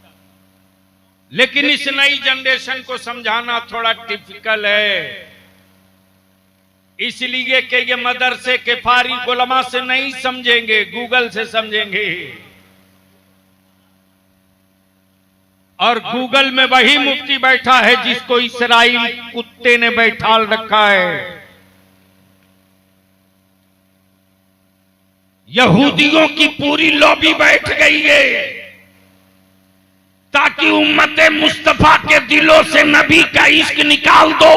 लेकिन इस नई जनरेशन को समझाना थोड़ा टिपिकल है, इसलिए कि ये मदरसे के फारिग उलमा से नहीं समझेंगे, गूगल से समझेंगे। और गूगल में वही मुफ्ती बैठा है जिसको इसराइल कुत्ते ने बैठाल रखा है। यहूदियों की पूरी लॉबी बैठ गई है ताकि उम्मते मुस्तफा के दिलों से नबी का इश्क निकाल दो।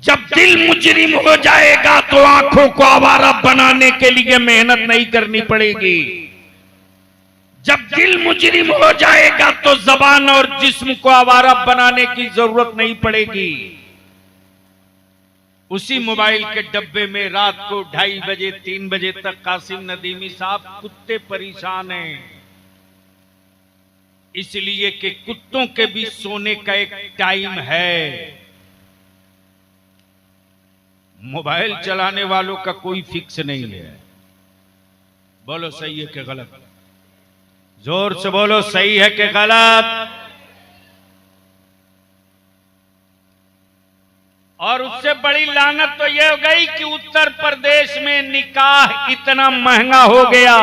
जब दिल मुजरिम हो जाएगा तो आंखों को आवारा बनाने के लिए मेहनत नहीं करनी पड़ेगी। जब दिल मुजरिम हो जाएगा तो जबान और जिस्म को आवारा बनाने की जरूरत नहीं पड़ेगी। उसी मोबाइल के डब्बे में रात को 2:30 बजे 3 बजे तक कासिम नदीमी साहब कुत्ते परेशान हैं, इसलिए कि कुत्तों के भी सोने का एक टाइम है। मोबाइल चलाने वालों का कोई फिक्स नहीं है। बोलो सही है कि गलत? जोर से बोलो, सही है कि गलत? और उससे बड़ी लानत तो यह हो गई कि उत्तर प्रदेश में निकाह इतना महंगा हो गया।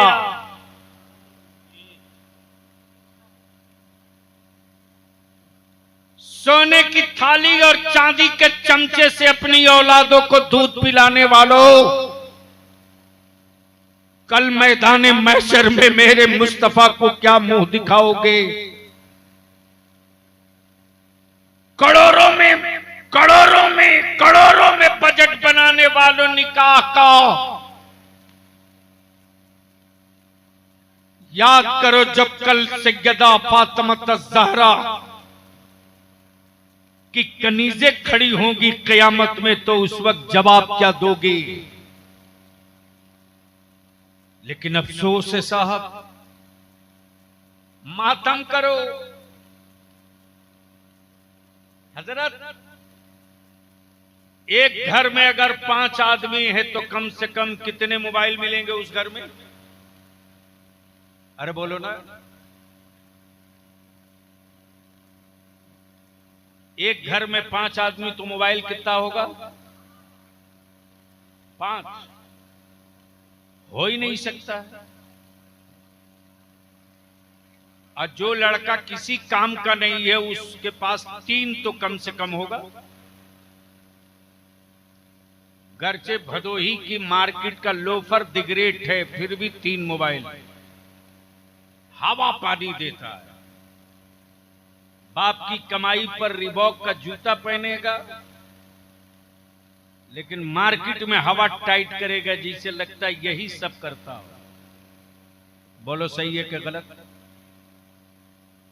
सोने की थाली और चांदी के चमचे से अपनी औलादों को दूध पिलाने वालों, कल मैदान महशर में मेरे मुस्तफा को क्या मुंह दिखाओगे? करोड़ों में बजट बनाने वालों निकाह का याद करो। जब कल सैयदा फातिमा ज़हरा की कनीजें खड़ी होंगी कयामत में, तो उस वक्त जवाब क्या दोगे? लेकिन अफसोस है साहब, मातम करो। हजरत, एक घर में अगर 5 आदमी है तो कम से कम कितने मोबाइल मिलेंगे उस घर में? अरे बोलो ना। एक घर में 5 आदमी तो मोबाइल कितना होगा? 5 हो ही नहीं सकता। और जो लड़का किसी काम का नहीं है उसके पास 3 तो कम से कम होगा। गर्चे भदोही की मार्केट का लोफर दिग्रेट है, फिर भी 3 मोबाइल, हवा पानी देता है। बाप की कमाई पर रिबॉक का जूता पहनेगा, लेकिन मार्केट में हवा टाइट करेगा, जिसे लगता है यही सब करता हो। बोलो सही है कि गलत?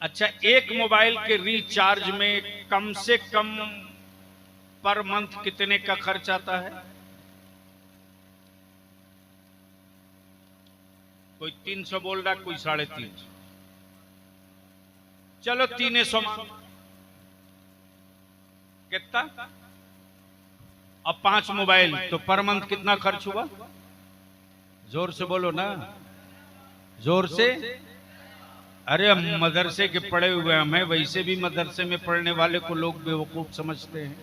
अच्छा, एक मोबाइल के रिचार्ज में कम से कम पर मंथ कितने का खर्च आता है? कोई 300 बोल रहा, कोई 350। चलो 300 कितना? अब 5 मोबाइल तो पर मंथ कितना खर्च हुआ? जोर से बोलो ना, जोर से। अरे हम मदरसे के पढ़े हुए हैं, वैसे भी मदरसे में पढ़ने वाले को लोग बेवकूफ समझते हैं,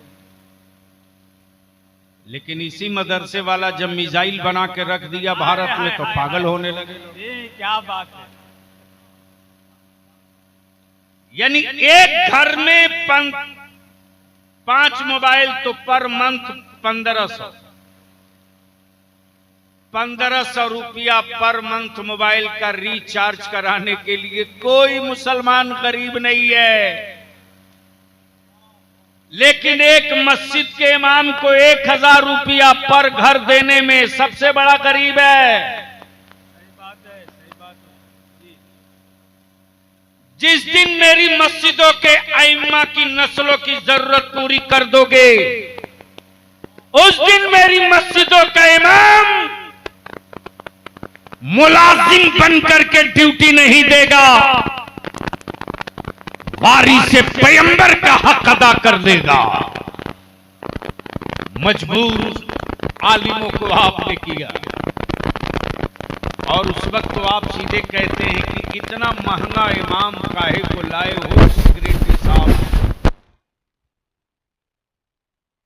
लेकिन इसी मदरसे वाला जब मिसाइल बना के रख दिया भारत में तो पागल होने लगे। क्या बात है। यानी एक घर में 5 मोबाइल तो पर मंथ 1500 रुपया पर मंथ मोबाइल का रिचार्ज कराने के लिए कोई मुसलमान गरीब नहीं है। लेकिन एक मस्जिद के इमाम को 1000 रुपया पर घर देने में सबसे बड़ा गरीब है। सही बात है, सही बात है। जिस दिन मेरी मस्जिदों के आइम्मा की नस्लों की जरूरत पूरी कर दोगे, उस दिन मेरी मस्जिदों का इमाम मुलाजिम बनकर के ड्यूटी नहीं देगा, वारिसे पैगंबर का हक अदा कर देगा। मजबूर आलिमों को आपने किया, और उस वक्त तो आप सीधे कहते हैं कि इतना महंगा इमाम काहे को लाए हो सेक्रेटरी साहब।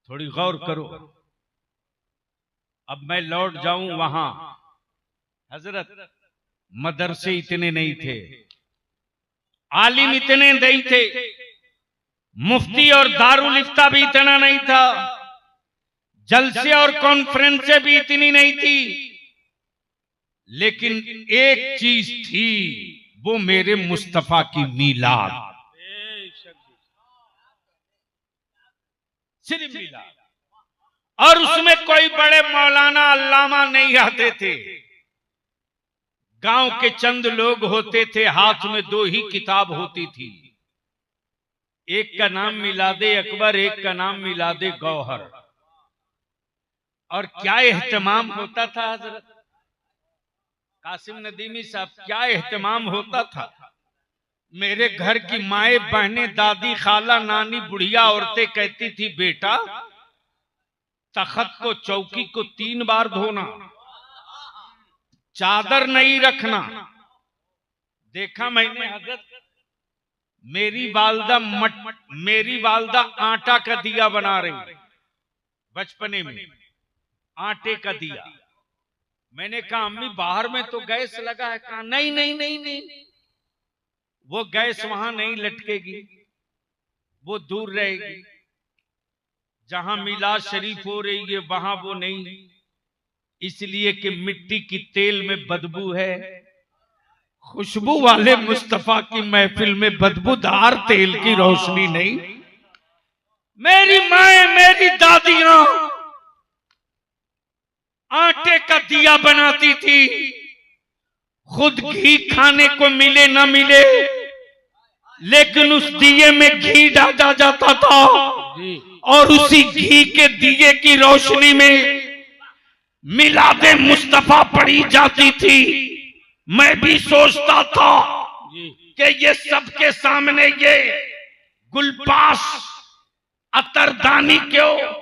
थोड़ी गौर करो। अब मैं लौट जाऊं वहां। हजरत, मदरसे इतने नहीं थे, आलिम इतने नहीं थे, मुफ्ती और दारुल इफ्ता भी इतना नहीं था, जलसे और कॉन्फ्रेंसें भी इतनी नहीं थी। लेकिन एक चीज थी, वो मेरे मुस्तफा की मीलाद, सिर्फ मीलाद। और उसमें कोई बड़े मौलाना अल्लामा नहीं आते थे, गांव के चंद लोग होते थे, हाथ में 2 ही किताब होती थी, एक का नाम मिलादे अकबर, एक का नाम मिलादे गौहर। और क्या एहतमाम होता था हजरत कासिम नदीमी साहब, क्या एहतमाम होता था। मेरे घर की माए बहनें, दादी, खाला, नानी, बुढ़िया औरतें कहती थी, बेटा तखत को, चौकी को 3 बार धोना, चादर नहीं रखना। देखा मैंने हजरत, मेरी वालदा आटा का दिया बना रही बचपने में, आटे का दिया। मैंने कहा अम्मी बाहर में तो गैस लगा है। कहा नहीं नहीं नहीं नहीं, वो गैस वहां नहीं लटकेगी, वो दूर रहेगी। जहां मिलाद शरीफ हो रही है वहां वो नहीं, इसलिए कि मिट्टी की तेल में बदबू है। खुशबू वाले मुस्तफा की महफिल में बदबूदार तेल की रोशनी नहीं। मेरी माए, मेरी दादियां आटे का दिया बनाती थी, खुद घी खाने को मिले न मिले, लेकिन उस दिए में घी डाला जाता था और उसी घी के दिए की रोशनी में मिलादे मुस्तफा पढ़ी जाती थी। मैं भी सोचता था कि ये सबके सामने ये गुलपाश अतरदानी क्यों।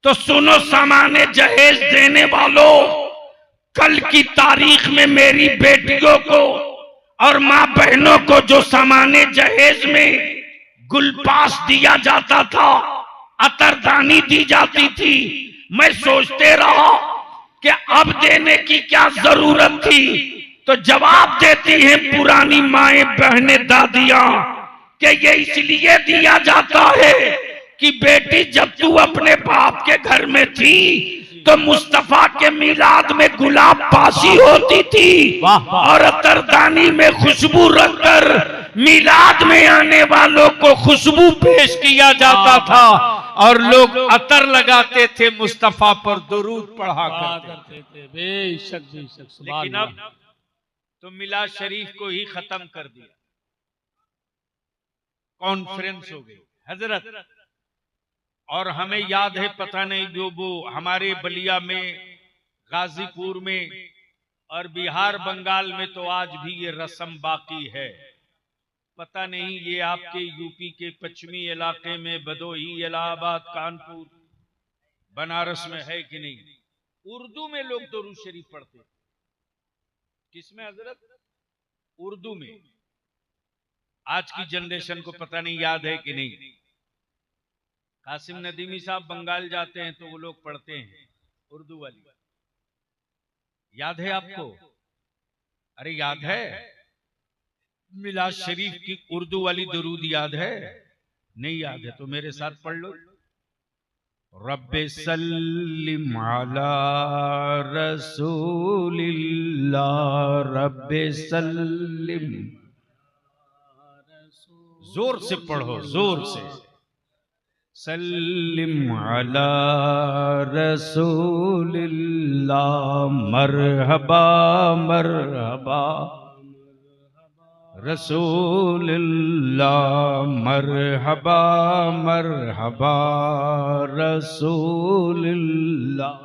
तो सुनो सामाने जहेज देने वालों, कल की तारीख में मेरी बेटियों को और मां बहनों को जो सामाने जहेज में गुलपाश दिया जाता था, अतरदानी दी जाती थी, मैं सोचते रहा कि अब देने की क्या जरूरत थी। तो जवाब देती हैं पुरानी माएं, बहनें, दादियां कि ये इसलिए दिया जाता है कि बेटी जब तू अपने बाप के घर में थी तो मुस्तफा के मिलाद में गुलाब पासी होती थी और अतरदानी में खुशबू रखकर मिलाद में आने वालों को खुशबू पेश किया जाता था और लोग अतर लगाते थे, मुस्तफा पर दुरूद पढ़ा करते थे। बेशक बेशक। लेकिन अब तो मिलाद शरीफ को ही खत्म कर दिया, कॉन्फ्रेंस हो गई हजरत। और हमें याद है, पता नहीं जो वो हमारे बलिया में, गाजीपुर में और बिहार बंगाल में तो आज भी ये रस्म बाकी है। पता नहीं ये आपके यूपी के पश्चिमी इलाके में, भदोही, इलाहाबाद, कानपुर, बनारस में है कि नहीं। उर्दू में लोग दुरूद शरीफ पढ़ते, किसमें हजरत? उर्दू में। आज की जनरेशन को पता नहीं याद है कि नहीं। कासिम नदीमी साहब बंगाल जाते हैं तो वो लोग पढ़ते हैं उर्दू वाली, याद है आपको? अरे याद है, मिलाद शरीफ की उर्दू वाली दुरूद याद है? नहीं याद है तो मेरे साथ पढ़ लो। रब्बे सल्लिम अला रसूलिल्लाह, रब्बे सल्लिम, जोर से पढ़ो, जोर से। सल्लिम अला रसूलिल्लाह, मरहबा मरहबा रसूलिल्लाह, मरहबा मरहबा रसूलिल्लाह।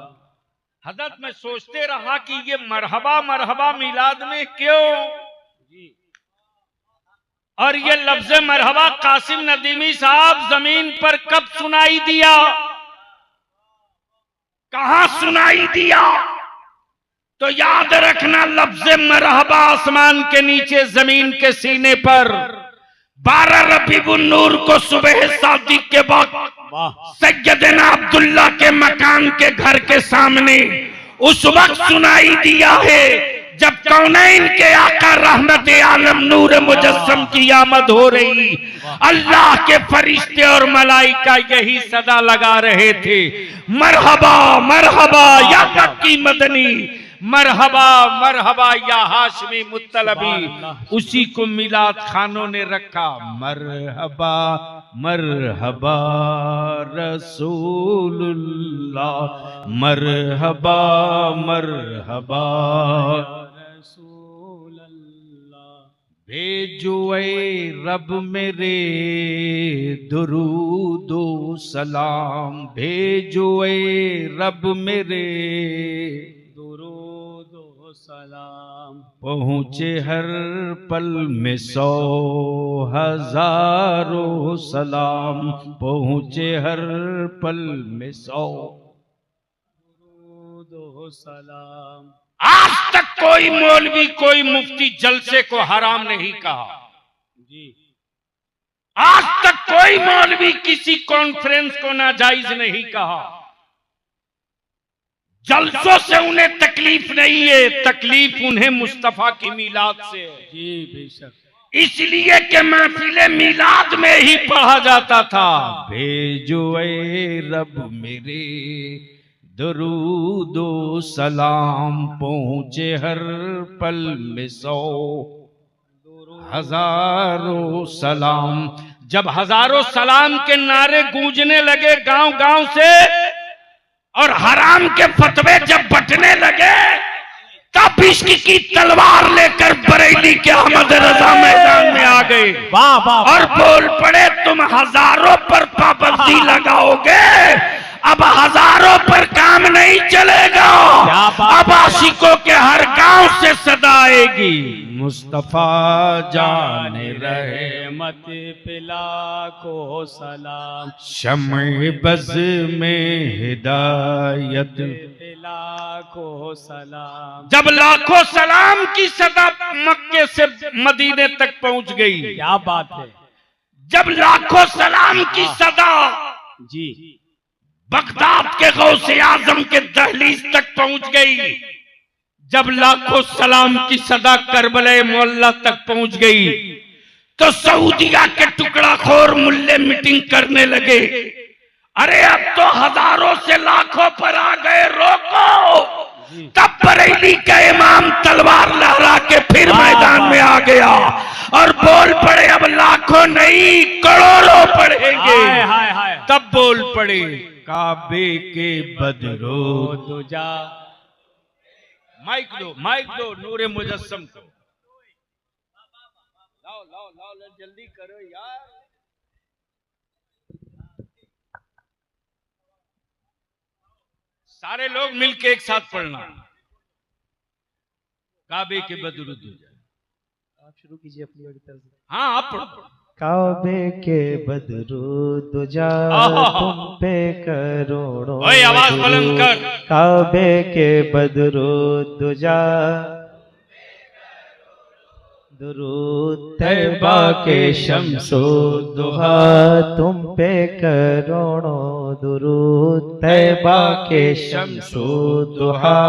हजरत मैं सोचते रहा कि ये मरहबा मरहबा मिलाद में क्यों, और ये लफ्ज मरहबा कासिम नदीमी साहब जमीन पर कब सुनाई दिया, कहां सुनाई दिया? तो याद रखना, लफ्ज मरहबा आसमान के नीचे, जमीन के सीने पर 12 रबीउन नूर को सुबह शादी के वक्त सैयदना अब्दुल्ला के मकान के घर के सामने उस वक्त सुनाई दिया है जब कौनैन के आका रहमत आलम नूर मुजस्सम की आमद हो रही। अल्लाह के फरिश्ते और मलाइका यही सदा लगा रहे थे, मरहबा मरहबा या मक्की मदनी, मरहबा मरहबा या हाशमी मुत्तलबी, उसी को मिलाद खानों ने रखा। मरहबा मरहबा रसूलुल्लाह, मरहबा मरहबा भेजो ऐ रब मेरे दुरूदो सलाम, भेजो ऐ रब मेरे दुरूदो सलाम। पहुँचे हर पल में 100 हजारों सलाम, पहुँचे हर पल में 100 दुरूदो सलाम। आज तक कोई मौलवी कोई मुफ्ती जलसे को हराम नहीं कहा जी। आज तक कोई मौलवी किसी कॉन्फ्रेंस को नाजायज नहीं कहा। जलसों से उन्हें तकलीफ नहीं है, तकलीफ उन्हें मुस्तफा की मीलाद से है। जी बेशक। इसलिए कि महफिले मीलाद में ही पढ़ा जाता था। भेजो ऐ रब मेरे दरूदो सलाम, पहुँचे हर पल में 100 हजारों सलाम। जब हजारों सलाम के नारे गूंजने लगे गांव गांव से और हराम के फतवे जब बंटने लगे, तब इश्क की तलवार लेकर बरेली के अहमद रजा मैदान में आ गए। वाह वाह। और बोल पड़े, तुम हजारों पर पाबंदी लगाओगे, अब हजारों पर काम नहीं चलेगा। अब आशिकों के हर गांव से सदा आएगी, मुस्तफा जाने रहे मत पिला को सलाम, शम्ए बज़ में हिदायत पिला को सलाम। जब लाखों सलाम की सदा मक्के से मदीने तक पहुंच गई, क्या बात है। जब लाखों सलाम की सदा जी बगदाद के गौसे आजम के दहलीज तक पहुंच गई, जब लाखों सलाम की सदा करबला मोहल्ला तक पहुंच गई, तो सऊदिया के टुकड़ा खोर मुल्ले मीटिंग करने लगे। अरे अब तो हजारों से लाखों पर आ गए, रोको। तब बरेली का इमाम तलवार लहरा के फिर मैदान में आ गया और बोल पड़े, अब लाखों नहीं करोड़ों पढ़ेंगे। हाय हाय हाय। तब बोल पड़े, काबे के बदरो दुजा। माइक दो नूरे मुजस्सम को। लाओ लाओ लाओ जल्दी करो यार। सारे लोग मिलके एक साथ पढ़ना। काबे के बदरुद दुजा। आप शुरू कीजिए अपनी वाली तरफ से। हाँ आप पढ़ो। काबे के बदरूद जा तुम पे करोड़ों ओए आवाज बुलंद कर। काबे के बदरूद जा दुरूद तैबा के शम्सो दुहा तुम पे करोड़ों दुरूद तैबा के शम्सो दुहा।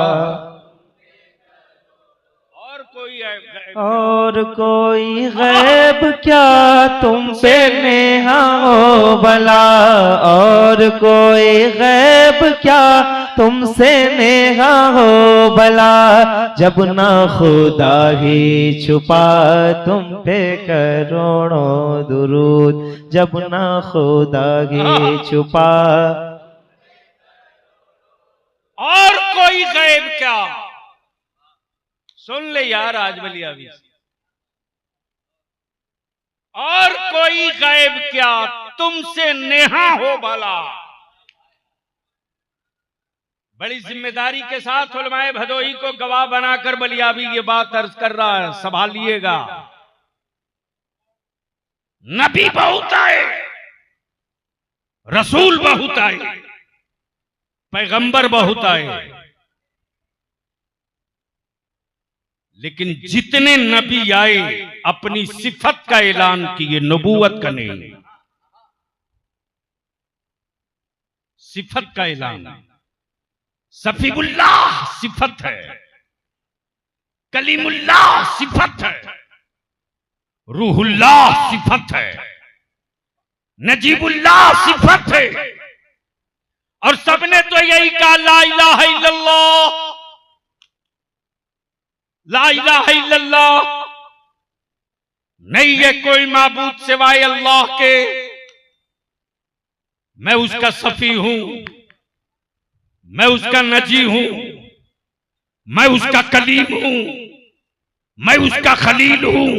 और कोई गैब क्या तुम पे नेहा हो भला, और कोई गैब क्या तुमसे नेहा हो भला, जब ना खुदा ही छुपा तुम पे करोड़ों दुरूद, जब ना खुदा ही छुपा। और कोई गैब क्या, सुन ले यार आज बलिया भी। और कोई गैब क्या तुमसे नेहा हो भला। बड़ी जिम्मेदारी के साथ उलमाए भदोही को गवाह बनाकर बलियाबी ये बात अर्ज कर रहा है, संभालिएगा। नबी बहुत आए, रसूल बहुत आए, पैगंबर बहुत आए, लेकिन जितने नबी आए अपनी सिफत का ऐलान किए, नबूवत का नहीं, सिफत का ऐलान। सफीउल्लाह सिफत है, कलीमुल्लाह सिफत है, रूहुल्लाह सिफत है, नजीबुल्लाह सिफत है। और सबने तो यही कहा ला इलाहा इल्लल्लाह ला इलाहा इल्लल्लाह, नहीं है कोई माबूद सिवाय अल्लाह के, मैं उसका सफी हूं, मैं उसका नजी हूं, मैं उसका कलीम हूं, मैं उसका खलील हूं।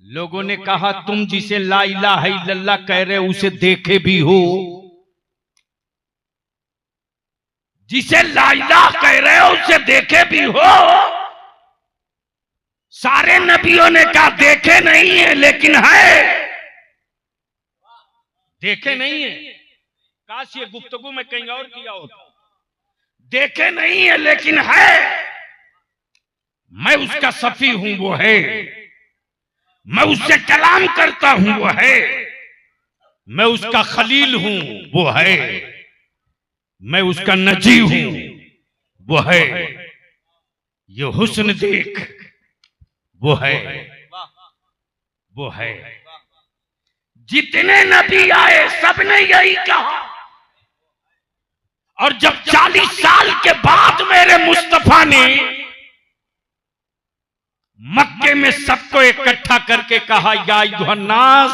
लोगों ने कहा तुम जिसे ला इलाहा इल्लल्लाह कह रहे हो उसे देखे भी हो? जिसे ला इलाहा कह रहे हो उसे देखे भी हो? सारे नबियों ने कहा देखे नहीं है लेकिन है। देखे नहीं है, काश ये गुफ्तगू में कहीं और किया होता। देखे नहीं है लेकिन है, मैं उसका सफी हूं वो है, मैं उससे कलाम करता हूं वो है, मैं उसका खलील हूं वो है, मैं उसका नजी हूं वो है। ये हुस्न देख वो है, वो है। जितने नबी आए सबने यही कहा। और जब 40 साल के बाद मेरे मुस्तफा ने मक्के में सबको इकट्ठा करके कहा या अय्युहन्नास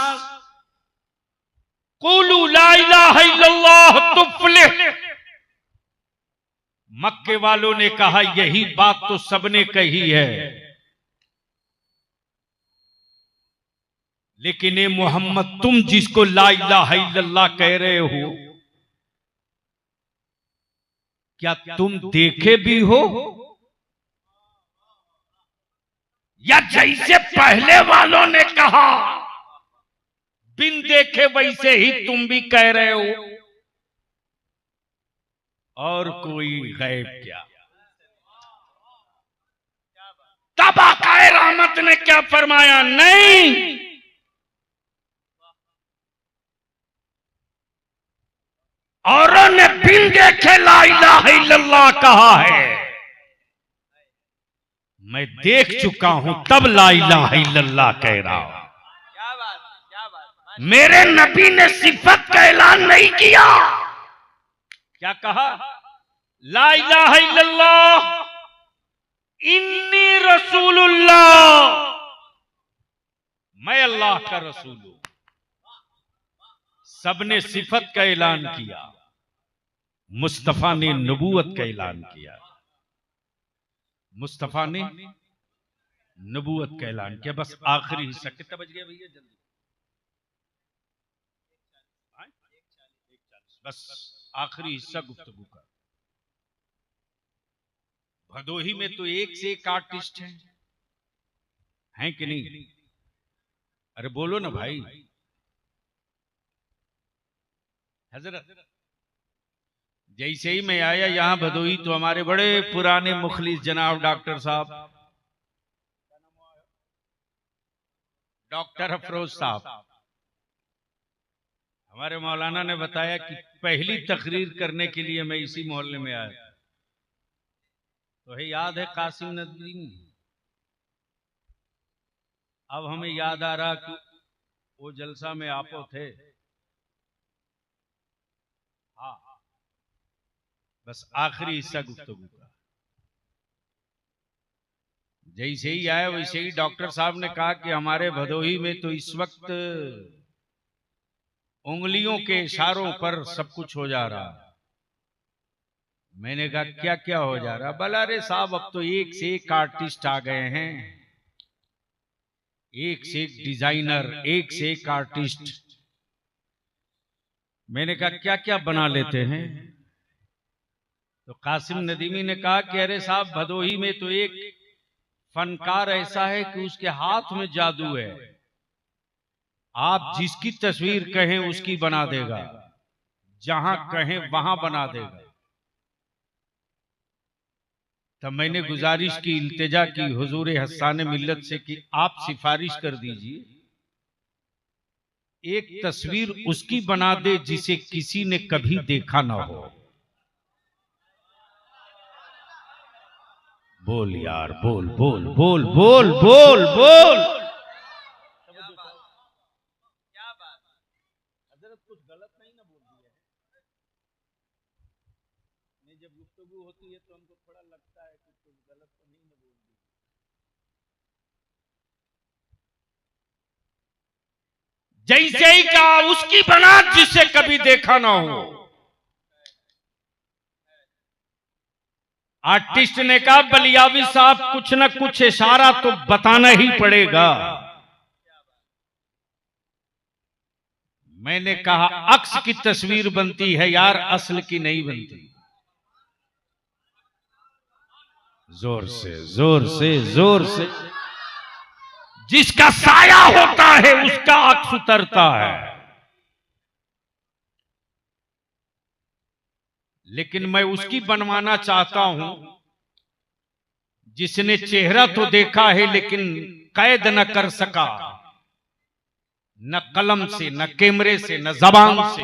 क़ुलू ला इलाहा इल्लल्लाह तुफ्लिह, मक्के वालों ने कहा यही बात तो सबने कही है, लेकिन ये मोहम्मद तुम जिसको ला इलाहा इल्लल्लाह कह रहे हो, क्या तुम देखे भी हो? या जैसे पहले वालों ने कहा बिन देखे वैसे ही तुम भी कह रहे हो? और कोई गैब क्या? तब आकाए रहमत ने क्या फरमाया? नहीं, औरों ने बिन देखे ला इलाहा इल्लल्लाह कहा है, मैं देख चुका हूं तब ला इलाहा इल्लल्लाह कह रहा हूं। मेरे नबी ने सिफत का ऐलान नहीं किया। क्या कहा? ला इलाहा इल्लल्लाह इन्नी रसूलुल्लाह, मैं अल्लाह का रसूल हूं। सबने सिफत का ऐलान किया, मुस्तफा ने नबूवत का ऐलान किया। मुस्तफा ने नबूवत का ऐलान किया। बस आखिरी हिस्सा कितना बज गया भैया? जल्दी बस आखिरी हिस्सा गुफ्तगू का। भदोही में तो एक से एक आर्टिस्ट हैं कि नहीं? अरे बोलो ना भाई। हजरत जैसे ही मैं आया यहां भदोही तो हमारे बड़े पुराने मुखलिस जनाब डॉक्टर साहब, डॉक्टर अफरोज साहब, हमारे मौलाना ने बताया कि पहली तकरीर करने के लिए मैं इसी मोहल्ले में आया। तो है याद है कासिम नदवी? अब हमें याद आ रहा कि वो जलसा में आप थे। हाँ, बस आखिरी हिस्सा गुफ्तगू का। जैसे ही आया वैसे ही डॉक्टर साहब ने कहा कि हमारे भदोही में तो इस वक्त उंगलियों के इशारों पर सब कुछ हो जा रहा। मैंने कहा क्या क्या हो जा रहा? बोला अरे साहब अब तो एक से एक आर्टिस्ट आ गए हैं, एक से एक डिजाइनर, एक से एक आर्टिस्ट। मैंने कहा क्या क्या बना लेते हैं? तो कासिम नदीमी ने कहा कि अरे साहब भदोही में तो एक फनकार ऐसा है कि उसके हाथ में जादू है, आप जिसकी तस्वीर कहें उसकी बना देगा, जहां कहें वहां बना देगा। तब मैंने गुजारिश की, इल्तिजा की हुजूर हस्सान मिल्लत से कि आप सिफारिश कर दीजिए, एक तस्वीर उसकी बना दे जिसे किसी ने कभी देखा ना हो। बोल यार, बोल बोल बोल बोल बोल बोल। क्या बात? हजरत कुछ गलत नहीं ना बोल दिया है? मैं जब गुफ्तगू गुफ्तगू होती है तो हमको थोड़ा लगता है कि कुछ गलत तो नहीं बोल दी। जैसे ही कहा उसकी बना जिसे कभी देखा ना हो। आर्टिस्ट ने कहा बलियावी साहब कुछ न कुछ इशारा तो बताना ही पड़ेगा। मैंने कहा अक्स की तस्वीर बनती है यार, असल की नहीं बनती। जोर से जोर से जोर से। जिसका साया होता है उसका अक्स उतरता है। लेकिन मैं उसकी बनवाना चाहता हूं जिसने चेहरा तो देखा है लेकिन कैद न कर सका, न कलम से, न कैमरे से, न जबान से।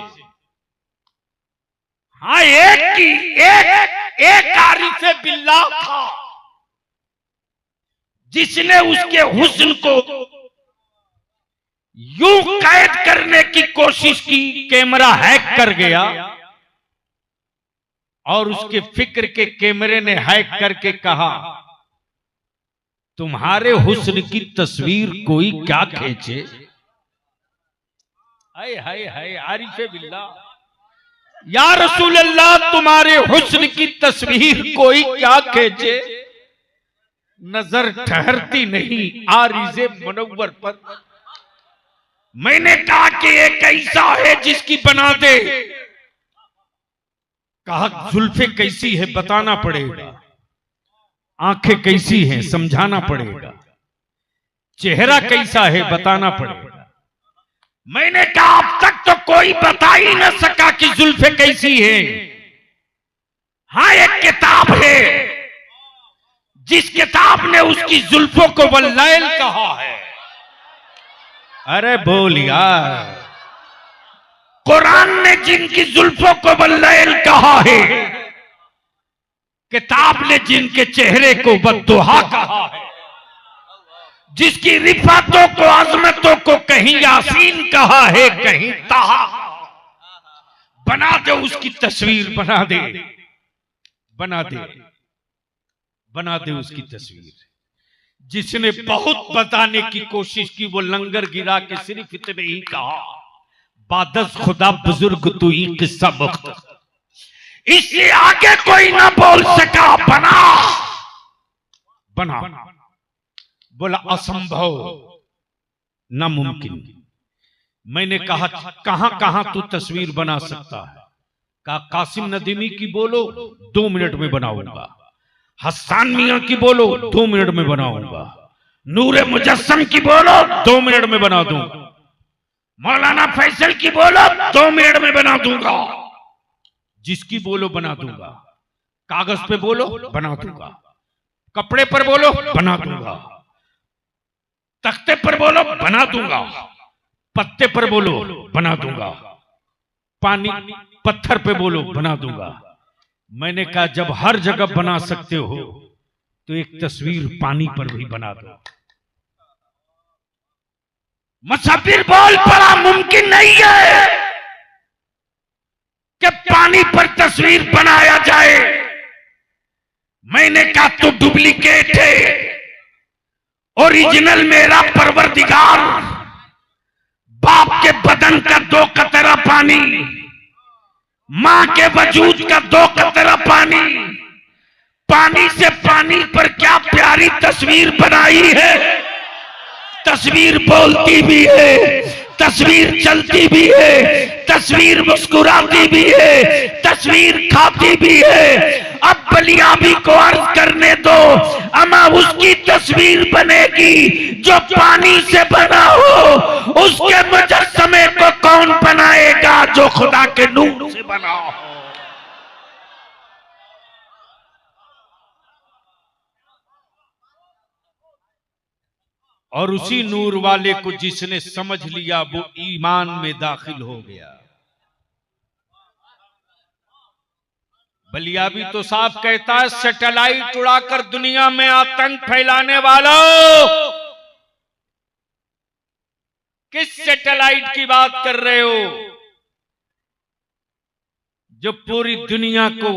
हाँ, एक आरिफे बिल्लाह था जिसने उसके हुस्न को यूं कैद करने की कोशिश की, कैमरा हैक कर गया और उसके फिक्र के कैमरे ने हैक करके कहा तुम्हारे हुस्न की तस्वीर कोई क्या खींचे। हाय हाय हाय आरिफे बिल्लाह। या रसूल अल्लाह तुम्हारे हुस्न की तस्वीर कोई क्या खींचे, नजर ठहरती नहीं आरिज़े मुनव्वर पर। मैंने कहा कि एक ऐसा है जिसकी बना दे। कहा जुल्फे कैसी है बताना पड़ेगा, आंखें कैसी हैं समझाना पड़ेगा, चेहरा कैसा है बताना पड़ेगा। मैंने कहा अब तक तो कोई बता ही न सका कि जुल्फे कैसी है। हाँ, एक किताब है जिस किताब ने उसकी जुल्फों को वल्लैल कहा है। अरे बोल यार। कुरान ने जिनकी जुल्फों को वल्लैल कहा है, किताब ने जिनके चेहरे को बद्दुहा कहा है, जिसकी रिफातों को अजमतों को कहीं यासीन कहा है कहीं ताहा। बना दे उसकी तस्वीर, बना दे, बना दे, बना दे उसकी तस्वीर। जिसने बहुत बताने की कोशिश की वो लंगर गिरा के सिर्फ इतने ही कहा बादस खुदा बुजुर्ग तू ही किस्सा मुख्त। इससे आगे कोई ना बोल सका। बना बना बोला असंभव, नामुमकिन। मैंने कहा कहां कहां तू तस्वीर बना सकता है। कहा कासिम नदीमी की बोलो 2 मिनट में बनाऊंगा, हसन मियां की बोलो 2 मिनट में बनाऊंगा, नूरे मुजस्सम की बोलो 2 मिनट में बना दूंगा, मौलाना फैसल की बोलो 2 मिनट में बना दूंगा। जिसकी बोलो बना दूंगा। कागज पे बोलो बना दूंगा, कपड़े पर बोलो बना दूंगा, तख्ते पर बोलो बना दूंगा, पत्ते पर बोलो बना दूंगा, पानी पत्थर पे बोलो बना दूंगा। मैंने कहा जब हर जगह बना सकते हो तो एक तस्वीर पानी पर भी बना दो। मुसव्विर बोल पड़ा मुमकिन नहीं है कि पानी पर तस्वीर बनाया जाए। मैंने कहा तो डुप्लीकेट है, ओरिजिनल मेरा परवरदिगार बाप के बदन का 2 कतरा पानी, मां के वजूद का 2 कतरा पानी, पानी से पानी पर क्या प्यारी तस्वीर बनाई है। तस्वीर बोलती भी है, तस्वीर चलती भी है, तस्वीर मुस्कुराती भी है, तस्वीर खाती भी है। अब बलियाबी को अर्ज करने दो, अमा उसकी तस्वीर बनेगी जो पानी से बना हो। उसके मुजस्समे को कौन बनाएगा जो खुदा के नूर से बना हो। और उसी नूर वाले को जिसने समझ लिया वो ईमान में दाखिल हो गया। बलियाबी तो साफ कहता है सैटेलाइट उड़ाकर दुनिया में आतंक फैलाने वालों, किस सैटेलाइट की बात कर रहे हो जो पूरी दुनिया को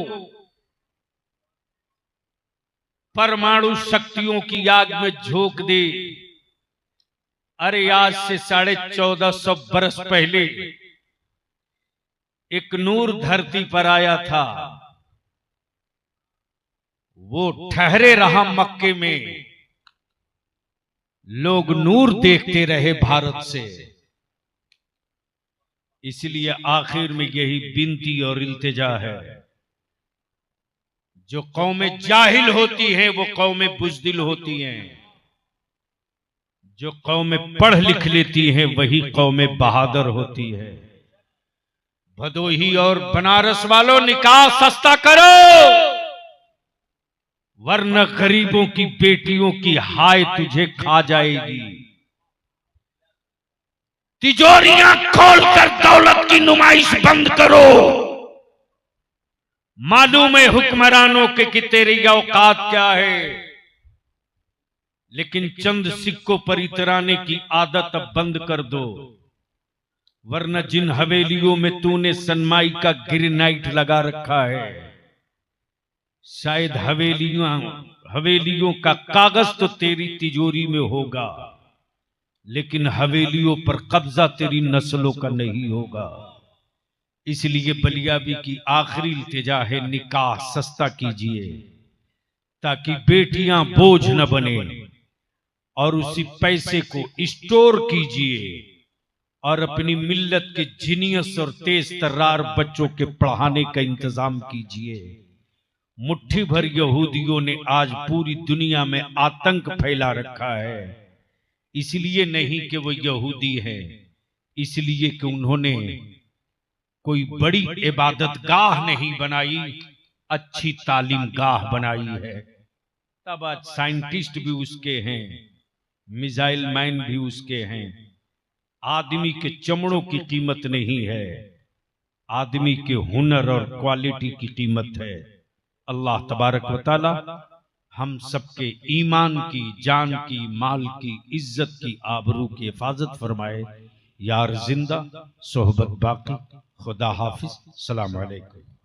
परमाणु शक्तियों की आग में झोंक दे। अरे आज से 1450 बरस पहले एक नूर धरती पर आया था, वो ठहरे रहा मक्के में, लोग नूर देखते रहे भारत से। इसलिए आखिर में यही विनती और इल्तिजा है, जो कौमें जाहिल होती हैं वो कौमें बुज़दिल होती हैं, जो कौमें पढ़ लिख लेती हैं वही कौमें बहादुर होती है। भदोही और बनारस वालों निकाह सस्ता करो, वरना गरीबों की बेटियों की हाय तुझे खा जाएगी। तिजोरियां खोलकर दौलत की नुमाइश बंद करो। मालूम है हुक्मरानों के कि तेरी औकात क्या है, लेकिन चंद सिक्कों पर इतराने की आदत अब बंद कर दो, वरना जिन हवेलियों में तूने सनमाई का ग्रेनाइट लगा रखा है, शायद हवेलियों का कागज तो तेरी तिजोरी में होगा, लेकिन हवेलियों पर कब्जा तेरी नस्लों का नहीं होगा। इसलिए बलियाबी की आखिरी इल्तिजा है, निकाह सस्ता कीजिए ताकि बेटियां बोझ न बने, और उसी पैसे को स्टोर कीजिए और अपनी मिल्लत के जीनियस और तेज तर्रार बच्चों के पढ़ाने का इंतजाम कीजिए। मुट्ठी भर यहूदियों ने आज पूरी दुनिया में आतंक फैला रखा है, इसलिए नहीं कि वो यहूदी है, इसलिए कि उन्होंने कोई बड़ी इबादत गाह नहीं बनाई, अच्छी तालीम गाह बनाई है। तब आज साइंटिस्ट भी उसके हैं, मिसाइल मैन भी उसके हैं। आदमी के चमड़ों की कीमत नहीं है, आदमी के हुनर और क्वालिटी की कीमत है। अल्लाह तबारक व तआला हम सबके ईमान की, जान की, माल की, इज्जत की, आबरू की हिफाजत फरमाए। यार जिंदा सोहबत बाकी। खुदा हाफिज। सलाम अलैकुम।